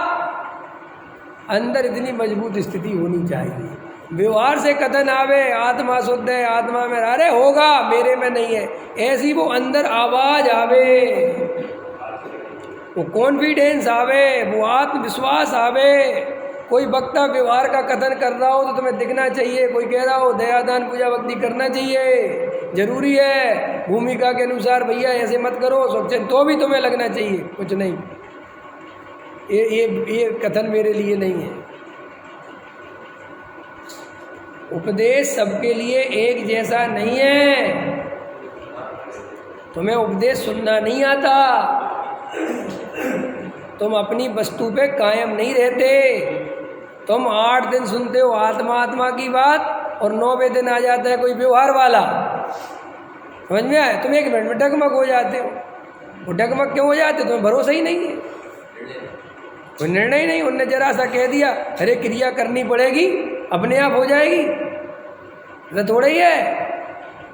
अंदर इतनी मजबूत स्थिति होनी चाहिए। व्यवहार से कथन आवे आत्मा शुद्ध है, आत्मा में, अरे होगा मेरे में नहीं है, ऐसी वो अंदर आवाज आवे, वो कॉन्फिडेंस आवे, वो आत्मविश्वास आवे। कोई वक्ता व्यवहार का कथन कर रहा हो तो तुम्हें दिखना चाहिए, कोई कह रहा हो दयादान पूजा भक्ति करना चाहिए, जरूरी है, भूमिका के अनुसार भैया ऐसे मत करो सोचें, तो भी तुम्हें लगना चाहिए कुछ नहीं, ये कथन मेरे लिए नहीं है। उपदेश सबके लिए एक जैसा नहीं है। तुम्हें उपदेश सुनना नहीं आता, तुम अपनी वस्तु पे कायम नहीं रहते। तुम 8 दिन सुनते हो आत्मा की बात और 9वें दिन आ जाता है कोई व्यवहार वाला, समझ में आया? तुम 1 मिनट में डगमग हो जाते हो। वो डगमग क्यों हो जाते? तुम्हें भरोसा ही नहीं है, कोई निर्णय ही नहीं। उनने जरा सा कह दिया अरे क्रिया करनी पड़ेगी, अपने आप हो जाएगी, ऐसा थोड़ा ही है।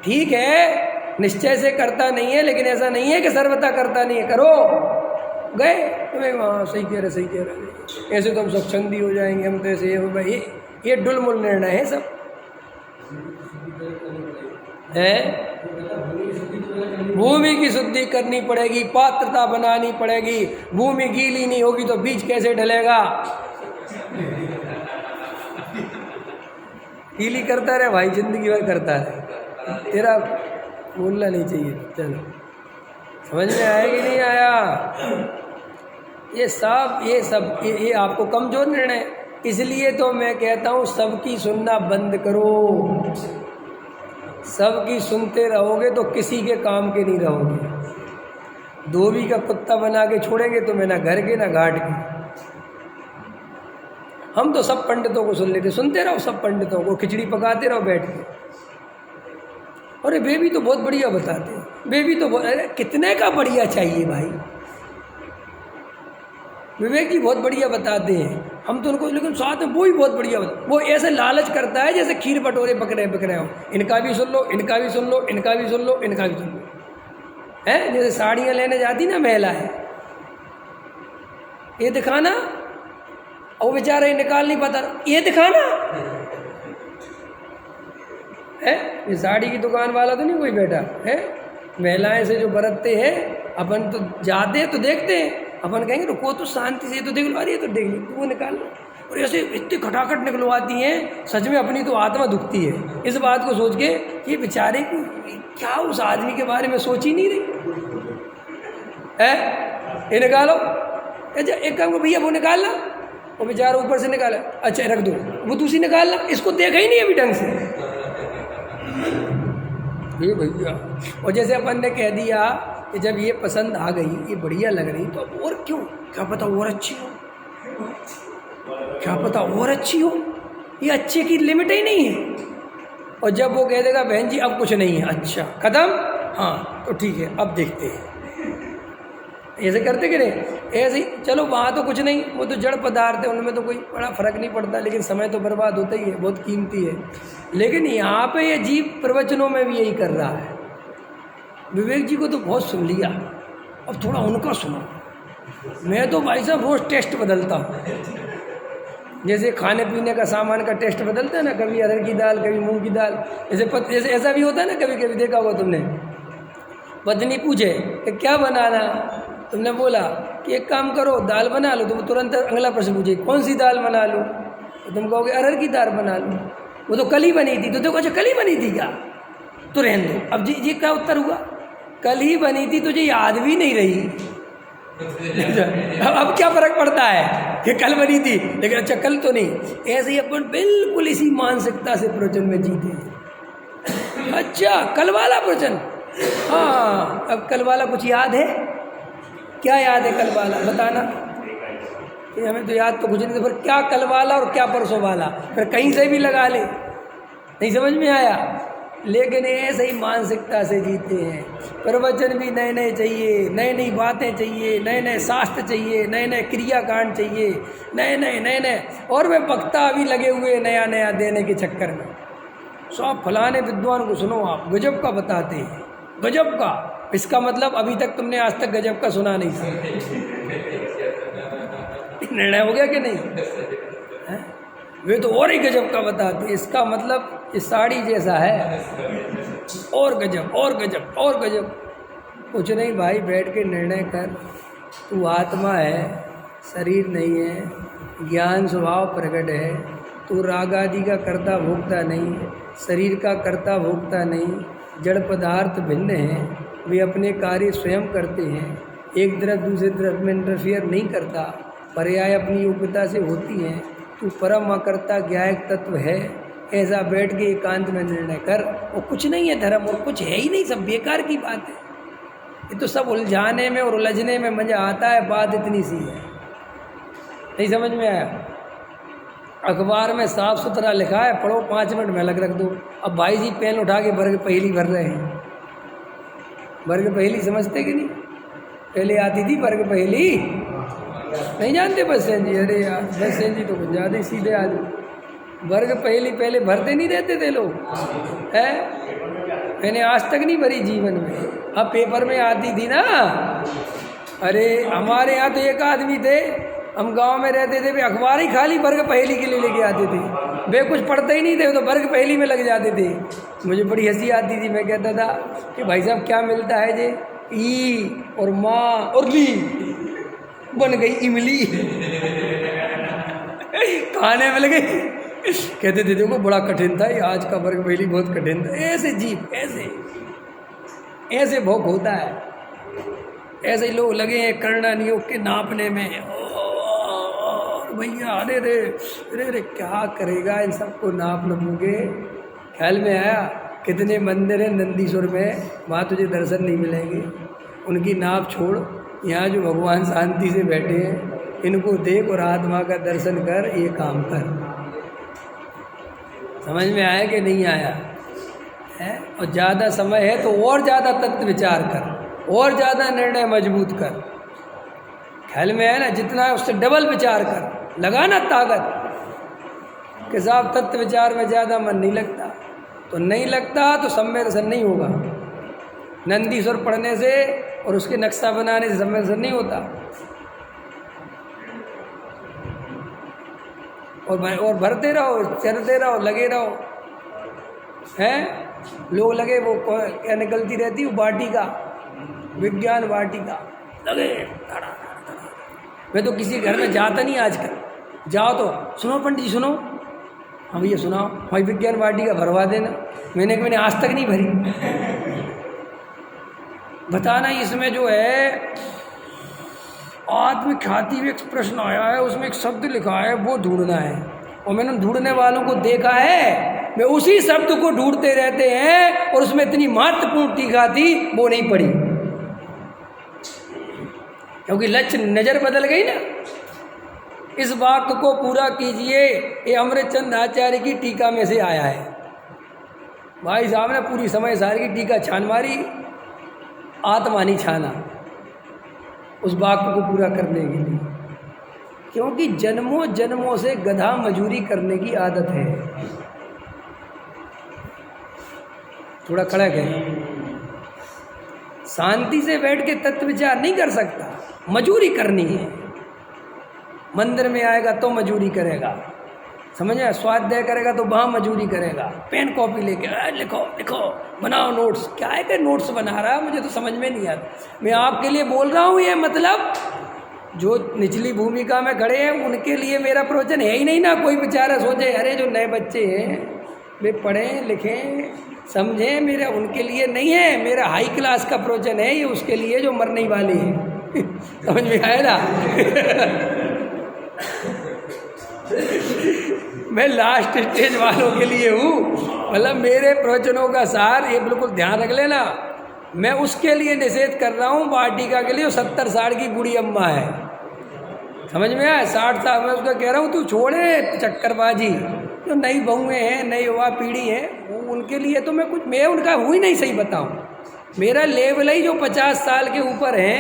ठीक है, निश्चय से करता नहीं है, लेकिन ऐसा नहीं है कि सर्वथा करता नहीं है। करो, गए तुम्हें वहाँ, सही कह रहे, ऐसे तो हम स्वच्छंदी हो जाएंगे, हम तो ऐसे हो भाई, ये डुलमुल निर्णय है सब है। भूमि की शुद्धि करनी पड़ेगी, पात्रता बनानी पड़ेगी। भूमि गीली नहीं होगी तो बीज कैसे ढलेगा? गीली करता रहे भाई, जिंदगी भर करता रहे, तेरा बोलना नहीं चाहिए। चलो, समझ में आया कि नहीं आया? ये सब ये आपको कमजोर निर्णय। इसलिए तो मैं कहता हूँ सबकी सुनना बंद करो। सबकी सुनते रहोगे तो किसी के काम के नहीं रहोगे। धोबी का कुत्ता बना के छोड़ेंगे तुम्हें, ना घर के ना घाट के। हम तो सब पंडितों को सुन लेते, सुनते रहो सब पंडितों को, खिचड़ी पकाते रहो बैठ के। अरे वे भी तो बहुत बढ़िया बताते हैं, वे भी तो अरे कितने का बढ़िया चाहिए भाई? विवेक जी बहुत बढ़िया बताते हैं, हम तो उनको, लेकिन साथ में वो ही बहुत बढ़िया बता। वो ऐसे लालच करता है जैसे खीर बटोरे पक रहे हो, इनका भी सुन लो, इनका भी सुन लो, इनका भी सुन लो, इनका भी सुन लो, है जैसे साड़ियाँ लेने जाती ना महिला है, ये दिखाना, और बेचारा ये निकाल नहीं पाता, ये दिखाना है। ये साड़ी की दुकान वाला तो नहीं कोई बैठा है। महिलाएं से जो बरतते हैं, अपन तो जाते हैं तो देखते हैं, अपन कहेंगे रुको तो शांति से, तो देख लो, अरे ये तो देख लो, वो निकाल लो, और ऐसे इतनी खटाखट निकलवाती हैं, सच में अपनी तो आत्मा दुखती है इस बात को सोच के, ये बेचारे को क्या उस आदमी के बारे में सोच ही नहीं रही है। ये निकालो, अच्छा एक काम को भैया वो निकालना, वो बेचारा ऊपर से निकाला, अच्छा रख दो, वो दूसरी निकालना, इसको देखा ही नहीं अभी ढंग से ये भैया। और जैसे अपन ने कह दिया कि जब ये पसंद आ गई, ये बढ़िया लग रही, तो अब और क्यों, क्या पता और अच्छी हो, क्या पता और अच्छी हो, ये अच्छे की लिमिट ही नहीं है। और जब वो कह देगा बहन जी अब कुछ नहीं है, अच्छा खत्म, हाँ तो ठीक है अब देखते हैं, ऐसे करते कि नहीं, ऐसे ही चलो वहाँ तो कुछ नहीं, वो तो जड़ पदार्थ है, उनमें तो कोई बड़ा फर्क नहीं पड़ता, लेकिन समय तो बर्बाद होता ही है, बहुत कीमती है। लेकिन यहाँ पे ये जीव प्रवचनों में भी यही कर रहा है। विवेक जी को तो बहुत सुन लिया, अब थोड़ा उनका सुनो। मैं तो भाई साहब रोज़ टेस्ट बदलता हूँ, जैसे खाने पीने का सामान का टेस्ट बदलता है ना, कभी अरहर की दाल, कभी मूंग की दाल, जैसे ऐसा भी होता है ना, कभी कभी देखा होगा तुमने, पत्नी पूछे कि क्या बनाना, तुमने बोला कि एक काम करो दाल बना लो, तो वो तुरंत अगला प्रश्न पूछे कौन सी दाल बना लो, तो तुम कहोगे अरहर की दाल बना लो, वो तो कल ही बनी थी, तो देखो अच्छा कल ही बनी थी क्या, तो रहने दो। अब जी ये क्या उत्तर हुआ, कल ही बनी थी, तुझे याद भी नहीं रही अब क्या फर्क पड़ता है कि कल बनी थी, लेकिन अच्छा कल तो नहीं। ऐसे ही अपन बिल्कुल इसी मानसिकता से प्रवचन में जीते हैं। अच्छा कल वाला प्रवचन, हाँ अब कल वाला कुछ याद है, क्या याद है कल वाला, बताना। कि हमें तो याद तो कुछ नहीं, तो फिर क्या कल वाला और क्या परसों वाला, फिर कहीं से भी लगा ले, नहीं समझ में आया। लेकिन ऐसे ही मानसिकता से जीते हैं। प्रवचन भी नए नए चाहिए, नई नई बातें चाहिए, नए नए शास्त्र चाहिए, नए नए क्रियाकांड चाहिए, नए नए, और वे वक्ता भी लगे हुए नया नया देने के चक्कर में। सब फलाने विद्वान को सुनो, आप गजब का बताते हैं, गजब का, इसका मतलब अभी तक तुमने आज तक गजब का सुना नहीं था। निर्णय हो गया कि नहीं है? वे तो और ही गजब का बताते, इसका मतलब इस साड़ी जैसा है, और गजब और गजब और गजब। कुछ नहीं भाई, बैठ के निर्णय कर, तू आत्मा है, शरीर नहीं है, ज्ञान स्वभाव प्रकट है, तू राग आदि का कर्ता भोक्ता नहीं, शरीर का कर्ता भोक्ता नहीं, जड़ पदार्थ भिन्न हैं, वे अपने कार्य स्वयं करते हैं, एक तरफ दूसरे तरफ में इंटरफियर नहीं करता, पर्याय अपनी योग्यता से होती हैं, तू परम अकर्ता ज्ञायक तत्व है। ऐसा बैठ के एकांत में निर्णय कर। और कुछ नहीं है धर्म, और कुछ है ही नहीं, सब बेकार की बात है। ये तो सब उलझाने में और उलझने में मज़ा आता है, बात इतनी सी है, नहीं समझ में आया। अखबार में साफ सुथरा लिखा है, पढ़ो 5 मिनट में अलग रख दो। अब भाई जी पेन उठा के वर्ग पहेली भर रहे हैं। वर्ग पहेली समझते कि नहीं, पहले आती थी वर्ग पहेली, नहीं जानते बच्चन जी, अरे यार बच्चन जी तो कुछ ज़्यादा ही सीधे आदमी। वर्ग पहेली पहले भरते नहीं रहते थे लोग, है मैंने आज तक नहीं भरी जीवन में। अब पेपर में आती थी ना, अरे हमारे यहाँ तो एक आदमी थे, हम गांव में रहते थे, वे अखबार ही खाली वर्ग पहेली के लिए लेके आते थे, वे कुछ पढ़ते ही नहीं थे, तो वर्ग पहेली में लग जाते थे। मुझे बड़ी हंसी आती थी, मैं कहता था कि भाई साहब क्या मिलता है जे, ई और माँ और ली बन गई इमली खाने में लगे। कहते थे देखो बड़ा कठिन था ये, आज का वर्ग पहेली बहुत कठिन था। ऐसे जीव ऐसे भोग होता है, ऐसे ही लोग लगे हैं करना नियोग के नापने में। भैया अरे रे अरे रे क्या करेगा इन सबको नाप नपूगे। ख्याल में आया कितने मंदिर हैं नंदीश्वर में, वहाँ तुझे दर्शन नहीं मिलेंगे। उनकी नाप छोड़, यहाँ जो भगवान शांति से बैठे हैं इनको देख और आत्मा का दर्शन कर, ये काम कर। समझ में आया कि नहीं आया है? और ज़्यादा समय है तो और ज़्यादा तत्व विचार कर, और ज़्यादा निर्णय मजबूत कर। ख्याल में है ना, जितना है उससे डबल विचार कर, लगाना ताकत कि साहब तत्व विचार में ज़्यादा मन नहीं लगता, तो नहीं लगता तो सम्यक दर्शन नहीं होगा। नंदीश्वर पढ़ने से और उसके नक्शा बनाने से सम्यक दर्शन नहीं होता। और भरते रहो, चलते रहो, लगे रहो, हैं लोग लगे। वो क्या निकलती रहती है वाटिका, विज्ञान वाटिका, लगे धड़ा। मैं तो किसी घर में जाता नहीं आजकल, जाओ तो सुनो पंडित जी सुनो, हाँ भैया सुनाओ, भाई विज्ञान वाटिका भरवा देना। मैंने आज तक नहीं भरी। बताना इसमें जो है आत्मख्याति में एक प्रश्न आया है, उसमें एक शब्द लिखा है, वो ढूंढना है। और मैंने ढूंढने वालों को देखा है, वे उसी शब्द को ढूंढते रहते हैं और उसमें इतनी महत्वपूर्ण टीका थी वो नहीं पड़ी, क्योंकि लक्ष्य नजर बदल गई ना। इस वाक्य को पूरा कीजिए, ये अमृतचंद आचार्य की टीका में से आया है। भाई साहब ने पूरी समय सार की टीका छान मारी, आत्मा नहीं छाना उस वाक्य को पूरा करने के लिए, क्योंकि जन्मों जन्मों से गधा मजूरी करने की आदत है। थोड़ा खड़ा है, शांति से बैठ के तत्व विचार नहीं कर सकता, मजूरी करनी है। मंदिर में आएगा तो मजूरी करेगा, समझे, स्वाध्याय करेगा तो वहाँ मजूरी करेगा, पेन कॉपी लेके लिखो लिखो बनाओ नोट्स। क्या है कि नोट्स बना रहा है, मुझे तो समझ में नहीं आता। मैं आपके लिए बोल रहा हूँ, ये मतलब जो निचली भूमिका में खड़े हैं उनके लिए मेरा प्रवचन है ही नहीं ना। कोई बेचारा सोचे अरे जो नए बच्चे हैं वे पढ़ें लिखें समझें, मेरा उनके लिए नहीं है। मेरा हाई क्लास का प्रवचन है ये, उसके लिए जो मरने वाले हैं समझ में आया ना मैं लास्ट स्टेज वालों के लिए हूँ, मतलब मेरे प्रवचनों का सार ये बिल्कुल ध्यान रख लेना। मैं उसके लिए निषेध कर रहा हूँ वाटिका के लिए, 70 साल की बूढ़ी अम्मा है, समझ में आया। 60 साल में उसका कह रहा हूँ तू छोड़े चक्करबाजी। जो नई बहुएँ हैं, नई युवा पीढ़ी है, उनके लिए तो मैं उनका हूँ ही नहीं, सही बताऊँ। मेरा लेवल ही जो 50 साल के ऊपर है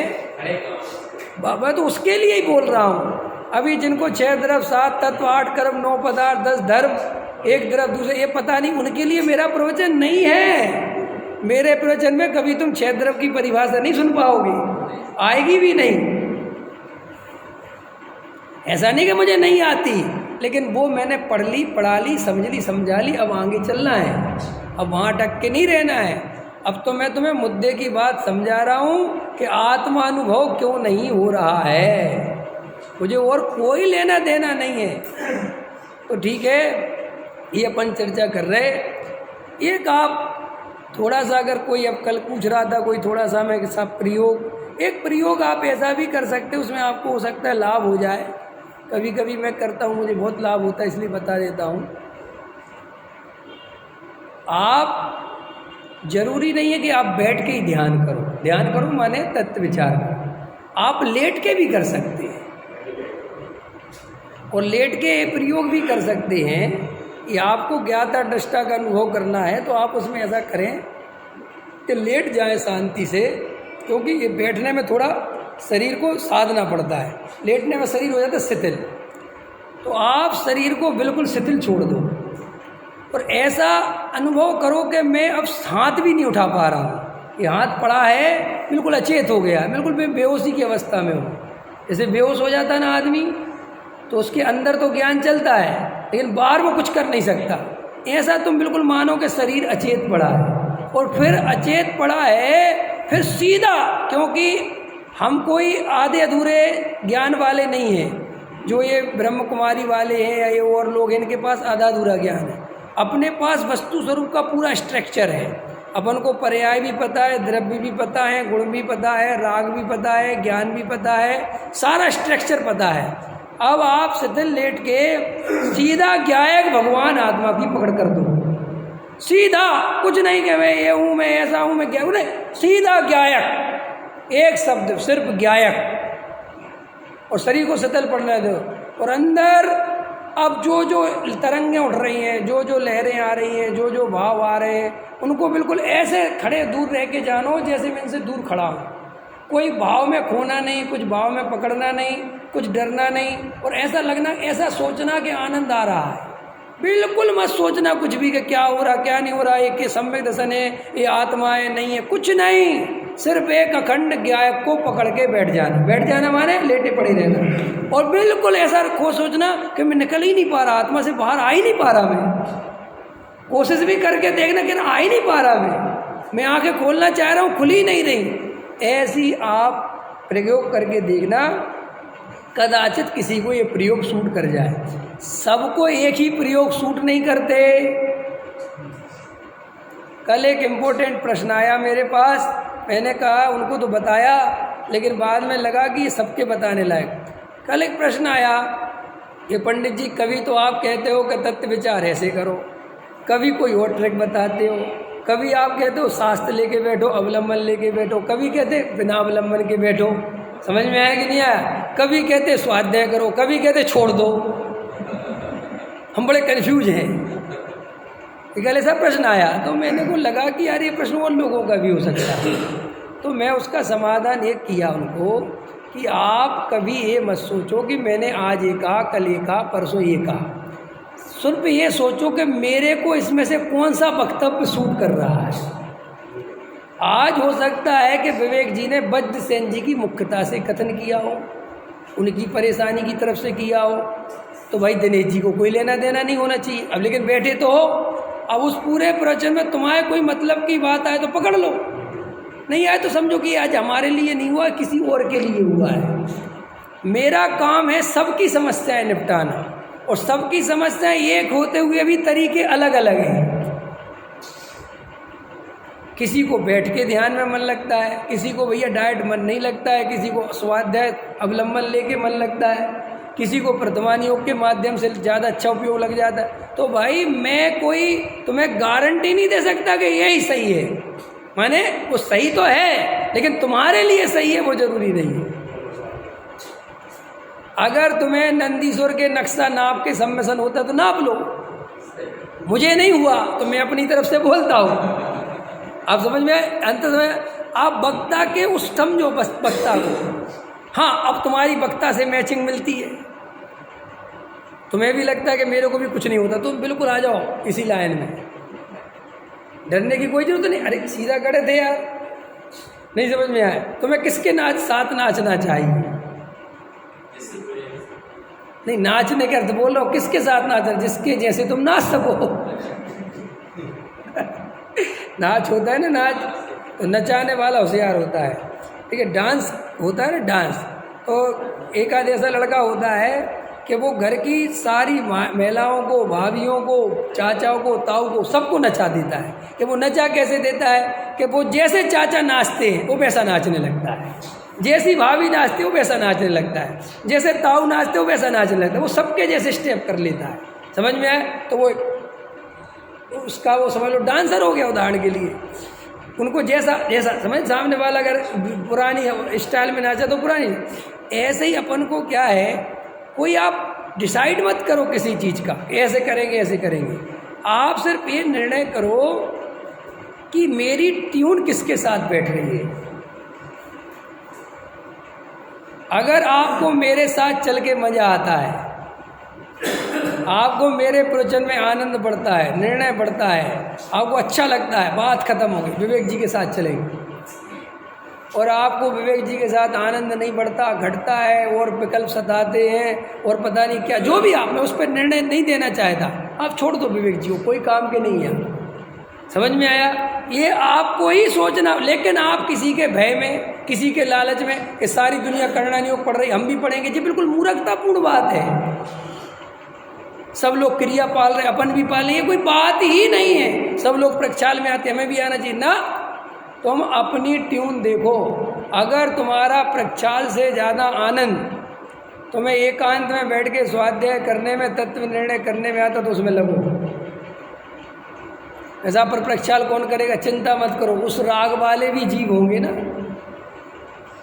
बाबा, तो उसके लिए ही बोल रहा हूँ। अभी जिनको 6 द्रव्य 7 तत्व 8 कर्म 9 पदार्थ 10 धर्म 1 द्रव्य दूसरे ये पता नहीं, उनके लिए मेरा प्रवचन नहीं है। मेरे प्रवचन में कभी तुम 6 द्रव्य की परिभाषा नहीं सुन पाओगे, आएगी भी नहीं। ऐसा नहीं कि मुझे नहीं आती, लेकिन वो मैंने पढ़ ली पढ़ा ली समझ ली समझा ली, अब आगे चलना है, अब वहाँ अटक के नहीं रहना है। अब तो मैं तुम्हें मुद्दे की बात समझा रहा हूँ कि आत्मानुभव क्यों नहीं हो रहा है, मुझे और कोई लेना देना नहीं है। तो ठीक है, ये अपन चर्चा कर रहे। एक आप थोड़ा सा, अगर कोई अब कल पूछ रहा था कोई थोड़ा सा मैं सब प्रयोग, एक प्रयोग आप ऐसा भी कर सकते, उसमें आपको हो सकता है लाभ हो जाए। कभी कभी मैं करता हूँ, मुझे बहुत लाभ होता है, इसलिए बता देता हूँ। आप जरूरी नहीं है कि आप बैठ के ही ध्यान करो, ध्यान करो माने तत्व विचार करो। आप लेट के भी कर सकते हैं, और लेट के प्रयोग भी कर सकते हैं। कि आपको ज्ञाता दृष्टा का अनुभव करना है तो आप उसमें ऐसा करें कि लेट जाए शांति से, क्योंकि ये बैठने में थोड़ा शरीर को साधना पड़ता है, लेटने में शरीर हो जाता है शिथिल। तो आप शरीर को बिल्कुल शिथिल छोड़ दो और ऐसा अनुभव करो कि मैं अब हाथ भी नहीं उठा पा रहा हूँ, ये हाथ पड़ा है बिल्कुल अचेत हो गया, बिल्कुल मैं बेहोशी की अवस्था में हूँ। जैसे बेहोश हो जाता है ना आदमी, तो उसके अंदर तो ज्ञान चलता है लेकिन बाहर वो कुछ कर नहीं सकता। ऐसा तुम बिल्कुल मानो कि शरीर अचेत पड़ा है, और फिर अचेत पड़ा है फिर सीधा, क्योंकि हम कोई आधे अधूरे ज्ञान वाले नहीं हैं। जो ये ब्रह्म कुमारी वाले हैं या ये और लोग हैं, इनके पास आधा अधूरा ज्ञान है। अपने पास वस्तु स्वरूप का पूरा स्ट्रक्चर है। अपन को पर्याय भी पता है, द्रव्य भी पता है, गुण भी पता है, राग भी पता है, ज्ञान भी पता है, सारा स्ट्रक्चर पता है। अब आप शिथिल लेट के सीधा ज्ञायक भगवान आत्मा की पकड़ कर दो, सीधा, कुछ नहीं कि मैं ये हूँ, मैं ऐसा हूँ, मैं क्या हूँ, नहीं, सीधा ज्ञायक, एक शब्द सिर्फ ज्ञायक, और शरीर को शिथिल पड़ने दो। और अंदर अब जो जो तरंगें उठ रही हैं, जो जो लहरें आ रही हैं, जो जो भाव आ रहे हैं, उनको बिल्कुल ऐसे खड़े दूर रह के जानो जैसे मैं इनसे दूर खड़ा हूँ। कोई भाव में खोना नहीं, कुछ भाव में पकड़ना नहीं, कुछ डरना नहीं, और ऐसा लगना, ऐसा सोचना कि आनंद आ रहा है। बिल्कुल मत सोचना कुछ भी कि क्या हो रहा क्या नहीं हो रहा, ये कि सम्यक दर्शन है, ये आत्मा है, नहीं है, कुछ नहीं। सिर्फ एक अखंड ज्ञायक को पकड़ के बैठ जाना माने लेटे पड़े रहना, और बिल्कुल ऐसा खो सोचना कि मैं निकल ही नहीं पा रहा, आत्मा से बाहर आ ही नहीं पा रहा। मैं कोशिश भी करके देखना कि आ ही नहीं पा रहा, मैं आंखें खोलना चाह रहा हूँ, खुल ही नहीं रही। ऐसी आप प्रयोग करके देखना, कदाचित किसी को ये प्रयोग सूट कर जाए। सबको एक ही प्रयोग सूट नहीं करते। कल एक इम्पोर्टेंट प्रश्न आया मेरे पास, मैंने कहा, उनको तो बताया लेकिन बाद में लगा कि ये सबके बताने लायक। कल एक प्रश्न आया कि पंडित जी कभी तो आप कहते हो कि तत्व विचार ऐसे करो, कभी कोई और ट्रिक बताते हो, कभी आप कहते हो शास्त्र लेके बैठो, अवलंबन लेके बैठो, कभी कहते बिना अवलंबन के बैठो। समझ में आया कि नहीं आया? कभी कहते स्वाध्याय करो, कभी कहते छोड़ दो। हम बड़े कन्फ्यूज हैं। एक ऐसा प्रश्न आया तो मैंने को लगा कि यार ये प्रश्न और लोगों का भी हो सकता है, तो मैं उसका समाधान ये किया उनको कि आप कभी ये मत सोचो कि मैंने आज ये कहा, कल ये कहा, परसों ये कहा। सिर्फ ये सोचो कि मेरे को इसमें से कौन सा वक्तव्य सूट कर रहा है। आज हो सकता है कि विवेक जी ने वज्रसेन जी की मुख्यता से कथन किया हो, उनकी परेशानी की तरफ से किया हो, तो भाई दिनेश जी को कोई लेना देना नहीं होना चाहिए। अब लेकिन बैठे तो हो, अब उस पूरे प्रवचन में तुम्हारे कोई मतलब की बात आए तो पकड़ लो, नहीं आए तो समझो कि आज हमारे लिए नहीं हुआ, किसी और के लिए हुआ है। मेरा काम है सबकी समस्याएं निपटाना, और सबकी समस्याएं एक होते हुए भी तरीके अलग अलग हैं। किसी को बैठ के ध्यान में मन लगता है, किसी को भैया डाइट मन नहीं लगता है, किसी को स्वाध्याय अवलंबन लेके मन लगता है, किसी को प्रथमान योग के माध्यम से ज़्यादा अच्छा उपयोग लग जाता है। तो भाई मैं कोई तुम्हें गारंटी नहीं दे सकता कि यही सही है, माने वो सही तो है लेकिन तुम्हारे लिए सही है वो जरूरी नहीं है। अगर तुम्हें नंदीश्वर के नक्शा नाप के सम्मेलन होता तो नाप लो, मुझे नहीं हुआ तो मैं अपनी तरफ से बोलता हूँ। आप समझ में अंत में आप वक्ता के उस समझो बस वक्ता को। हाँ, अब तुम्हारी वक्ता से मैचिंग मिलती है, तुम्हें भी लगता है कि मेरे को भी कुछ नहीं होता, तुम बिल्कुल आ जाओ इसी लाइन में, डरने की कोई जरूरत नहीं। अरे सीधा खड़े थे यार, नहीं समझ में आया? तुम्हें किसके साथ नाचना चाहिए? नहीं, नाचने के अर्थ बोल रहा हूँ, किसके साथ नाचना? जिसके जैसे तुम नाच सको। नाच होता है ना, नाच तो नचाने वाला होशियार होता है, ठीक है। डांस होता है ना, डांस तो एक आध ऐसा लड़का होता है कि वो घर की सारी महिलाओं को, भाभियों को, चाचाओं को, ताऊ को, सबको नचा देता है। कि वो नचा कैसे देता है कि वो जैसे चाचा नाचते हैं वो वैसा नाचने लगता है, जैसी भाभी नाचती है वो वैसा नाचने लगता है, जैसे ताऊ नाचते वो वैसा नाचने लगता है, वो सबके जैसे स्टेप कर लेता है। समझ में आए? तो वो उसका वो समझ लो डांसर हो गया उदाहरण के लिए। उनको जैसा जैसा समझ, सामने वाला अगर पुरानी स्टाइल में नाचा तो पुरानी, ऐसे ही अपन को क्या है, कोई आप डिसाइड मत करो किसी चीज़ का, ऐसे करेंगे ऐसे करेंगे। आप सिर्फ ये निर्णय करो कि मेरी ट्यून किसके साथ बैठ रही है। अगर आपको मेरे साथ चल के मज़ा आता है, आपको मेरे प्रवचन में आनंद बढ़ता है, निर्णय बढ़ता है, आपको अच्छा लगता है, बात खत्म हो गई, विवेक जी के साथ चलेंगे। और आपको विवेक जी के साथ आनंद नहीं बढ़ता, घटता है और विकल्प सताते हैं और पता नहीं क्या, जो भी आप, मैं उस पर निर्णय नहीं देना चाहता, आप छोड़ दो विवेक जी को, कोई काम के नहीं है। समझ में आया? ये आपको ही सोचना, लेकिन आप किसी के भय में, किसी के लालच में, ये सारी दुनिया करना योग पढ़ रही, हम भी पढ़ेंगे जी, बिल्कुल मूर्खतापूर्ण बात है। सब लोग क्रिया पाल रहे, अपन भी पाल रहे, कोई बात ही नहीं है। सब लोग प्रक्षाल में आते, हमें भी आना चाहिए ना। तुम अपनी ट्यून देखो, अगर तुम्हारा प्रक्षाल से ज़्यादा आनंद तुम्हें एकांत में बैठ के स्वाध्याय करने में, तत्व निर्णय करने में आता तो उसमें लगो। ऐसा पर प्रक्षाल कौन करेगा? चिंता मत करो, उस राग वाले भी जीव होंगे ना,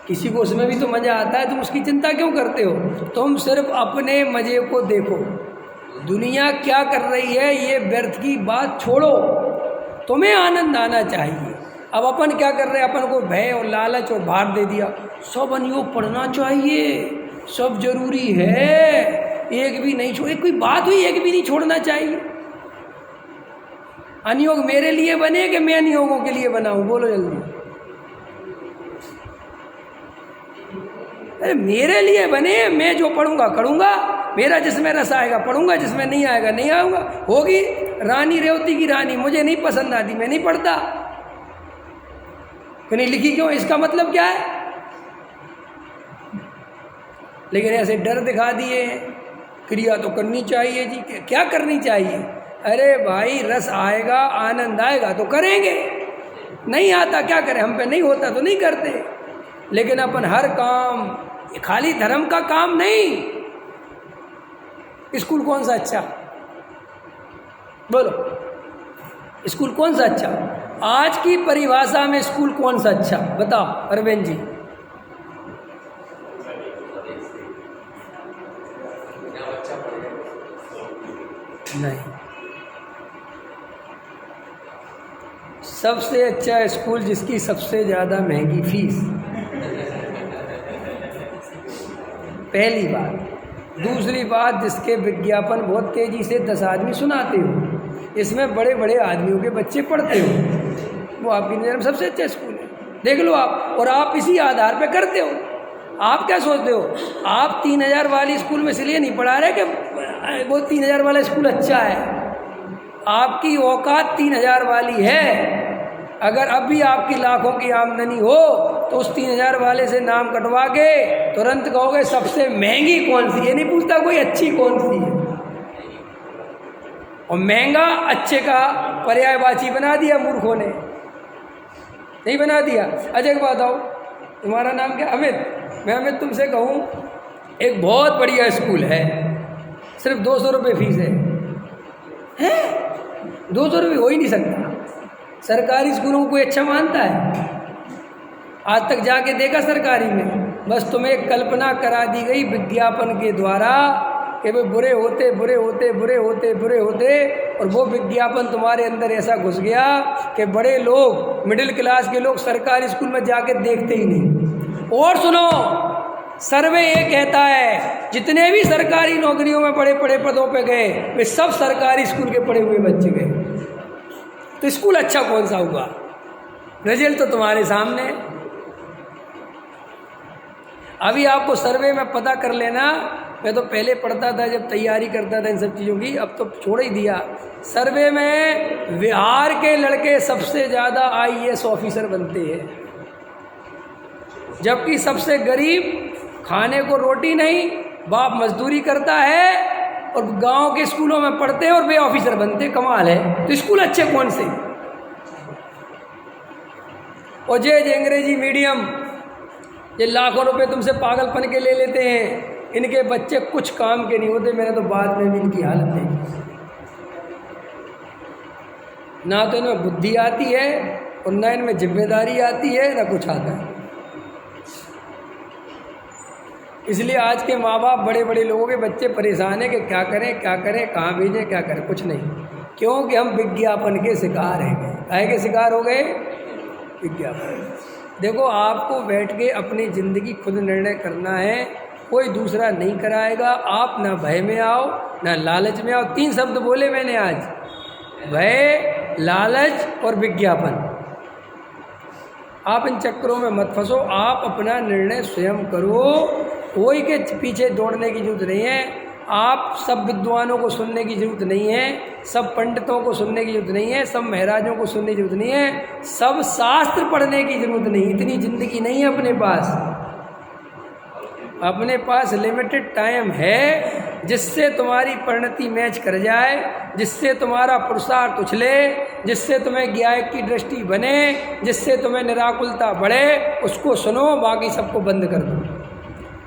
किसी को उसमें भी तो मज़ा आता है, तुम उसकी चिंता क्यों करते हो? तुम सिर्फ अपने मज़े को देखो, दुनिया क्या कर रही है ये व्यर्थ की बात छोड़ो, तुम्हें आनंद आना चाहिए। अब अपन क्या कर रहे हैं, अपन को भय और लालच और भार दे दिया, सब अनियोग पढ़ना चाहिए, सब जरूरी है, एक भी नहीं छोड़, कोई बात हुई एक भी नहीं छोड़ना चाहिए। अनियोग मेरे लिए बने कि मैं अनियोगों के लिए बनाऊं? बोलो जल्दी। अरे मेरे लिए बने, मैं जो पढ़ूंगा करूंगा, मेरा जिसमें रस आएगा पढ़ूंगा, जिसमें नहीं आएगा नहीं आऊँगा। होगी रानी रेवती की रानी, मुझे नहीं पसंद आती, मैं नहीं पढ़ता, नहीं लिखी क्यों, इसका मतलब क्या है? लेकिन ऐसे डर दिखा दिए, क्रिया तो करनी चाहिए जी, क्या करनी चाहिए? अरे भाई रस आएगा, आनंद आएगा तो करेंगे, नहीं आता क्या करें, हम पे नहीं होता तो नहीं करते। लेकिन अपन हर काम, खाली धर्म का काम नहीं। स्कूल कौन सा अच्छा, बोलो स्कूल कौन सा अच्छा? आज की परिभाषा में स्कूल कौन सा अच्छा, बताओ अरविंद जी। नहीं, सबसे अच्छा स्कूल जिसकी सबसे ज़्यादा महंगी फीस, पहली बात। दूसरी बात, जिसके विज्ञापन बहुत तेज़ी से 10 आदमी सुनाते हो, इसमें बड़े बड़े आदमियों के बच्चे पढ़ते हो, वो आपकी नज़र में सबसे अच्छा स्कूल है। देख लो आप, और आप इसी आधार पे करते हो। आप क्या सोचते हो, आप 3000 वाली स्कूल में इसलिए नहीं पढ़ा रहे कि वो 3000 वाला स्कूल अच्छा है। आपकी औकात 3000 वाली है। अगर अभी आपकी लाखों की आमदनी हो तो उस 3000 वाले से नाम कटवा के तुरंत कहोगे सबसे महंगी कौन सी। ये नहीं पूछता कोई अच्छी कौन सी है। और महंगा अच्छे का पर्यायवाची बना दिया मूर्खों ने, नहीं बना दिया। अच्छा एक बात आओ, तुम्हारा नाम क्या? अमित। मैं अमित तुमसे कहूँ, एक बहुत बढ़िया स्कूल है, सिर्फ 200 रुपये फीस है। 200 रुपये हो ही नहीं सकता। सरकारी स्कूलों को कोई अच्छा मानता है? आज तक जाके देखा सरकारी में? बस तुम्हें एक कल्पना करा दी गई विज्ञापन के द्वारा कि वे बुरे होते बुरे होते बुरे होते बुरे होते, और वो विज्ञापन तुम्हारे अंदर ऐसा घुस गया कि बड़े लोग, मिडिल क्लास के लोग सरकारी स्कूल में जाके देखते ही नहीं। और सुनो, सर्वे ये कहता है जितने भी सरकारी नौकरियों में बड़े बड़े पदों पे गए वे सब सरकारी स्कूल के पढ़े हुए बच्चे गए। तो स्कूल अच्छा कौन सा हुआ? रिजल्ट तो तुम्हारे सामने। अभी आपको सर्वे में पता कर लेना। मैं तो पहले पढ़ता था जब तैयारी करता था इन सब चीज़ों की, अब तो छोड़ ही दिया। सर्वे में बिहार के लड़के सबसे ज़्यादा IAS ऑफिसर बनते हैं, जबकि सबसे गरीब, खाने को रोटी नहीं, बाप मजदूरी करता है और गांव के स्कूलों में पढ़ते हैं और वे ऑफिसर बनते। कमाल है। तो स्कूल अच्छे कौन से? और ये अंग्रेजी मीडियम, ये लाखों रुपए तुमसे पागलपन के ले लेते हैं, इनके बच्चे कुछ काम के नहीं होते। मैंने तो बाद में भी इनकी हालत देखी। ना तो इनमें बुद्धि आती है और ना इनमें जिम्मेदारी आती है, ना कुछ आता है। इसलिए आज के माँ बाप, बड़े बड़े लोगों के बच्चे परेशान हैं कि क्या करें क्या करें, कहाँ भेजें, क्या करें, कुछ नहीं। क्योंकि हम विज्ञापन के शिकार हैं। काहे के शिकार हो गए? विज्ञापन। देखो, आपको बैठ के अपनी ज़िंदगी खुद निर्णय करना है, कोई दूसरा नहीं कराएगा। आप ना भय में आओ ना लालच में आओ। 3 शब्द बोले मैंने आज, भय, लालच और विज्ञापन। आप इन चक्करों में मत फंसो। आप अपना निर्णय स्वयं करो, कोई के पीछे दौड़ने की जरूरत नहीं है। आप सब विद्वानों को सुनने की जरूरत नहीं है, सब पंडितों को सुनने की जरूरत नहीं है, सब महाराजों को सुनने की जरूरत नहीं है, सब शास्त्र पढ़ने की जरूरत नहीं। इतनी जिंदगी नहीं है अपने पास। अपने पास लिमिटेड टाइम है, जिससे तुम्हारी परिणति मैच कर जाए, जिससे तुम्हारा पुरुषार्थ उछले, जिससे तुम्हें ज्ञान की दृष्टि बने, जिससे तुम्हें निराकुलता बढ़े, उसको सुनो। बाकी सबको बंद कर दो।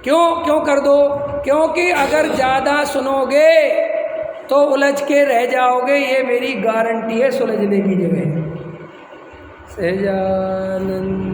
क्यों कर दो? क्योंकि अगर ज़्यादा सुनोगे तो उलझ के रह जाओगे। ये मेरी गारंटी है सुलझने की जगह। सहजानंद।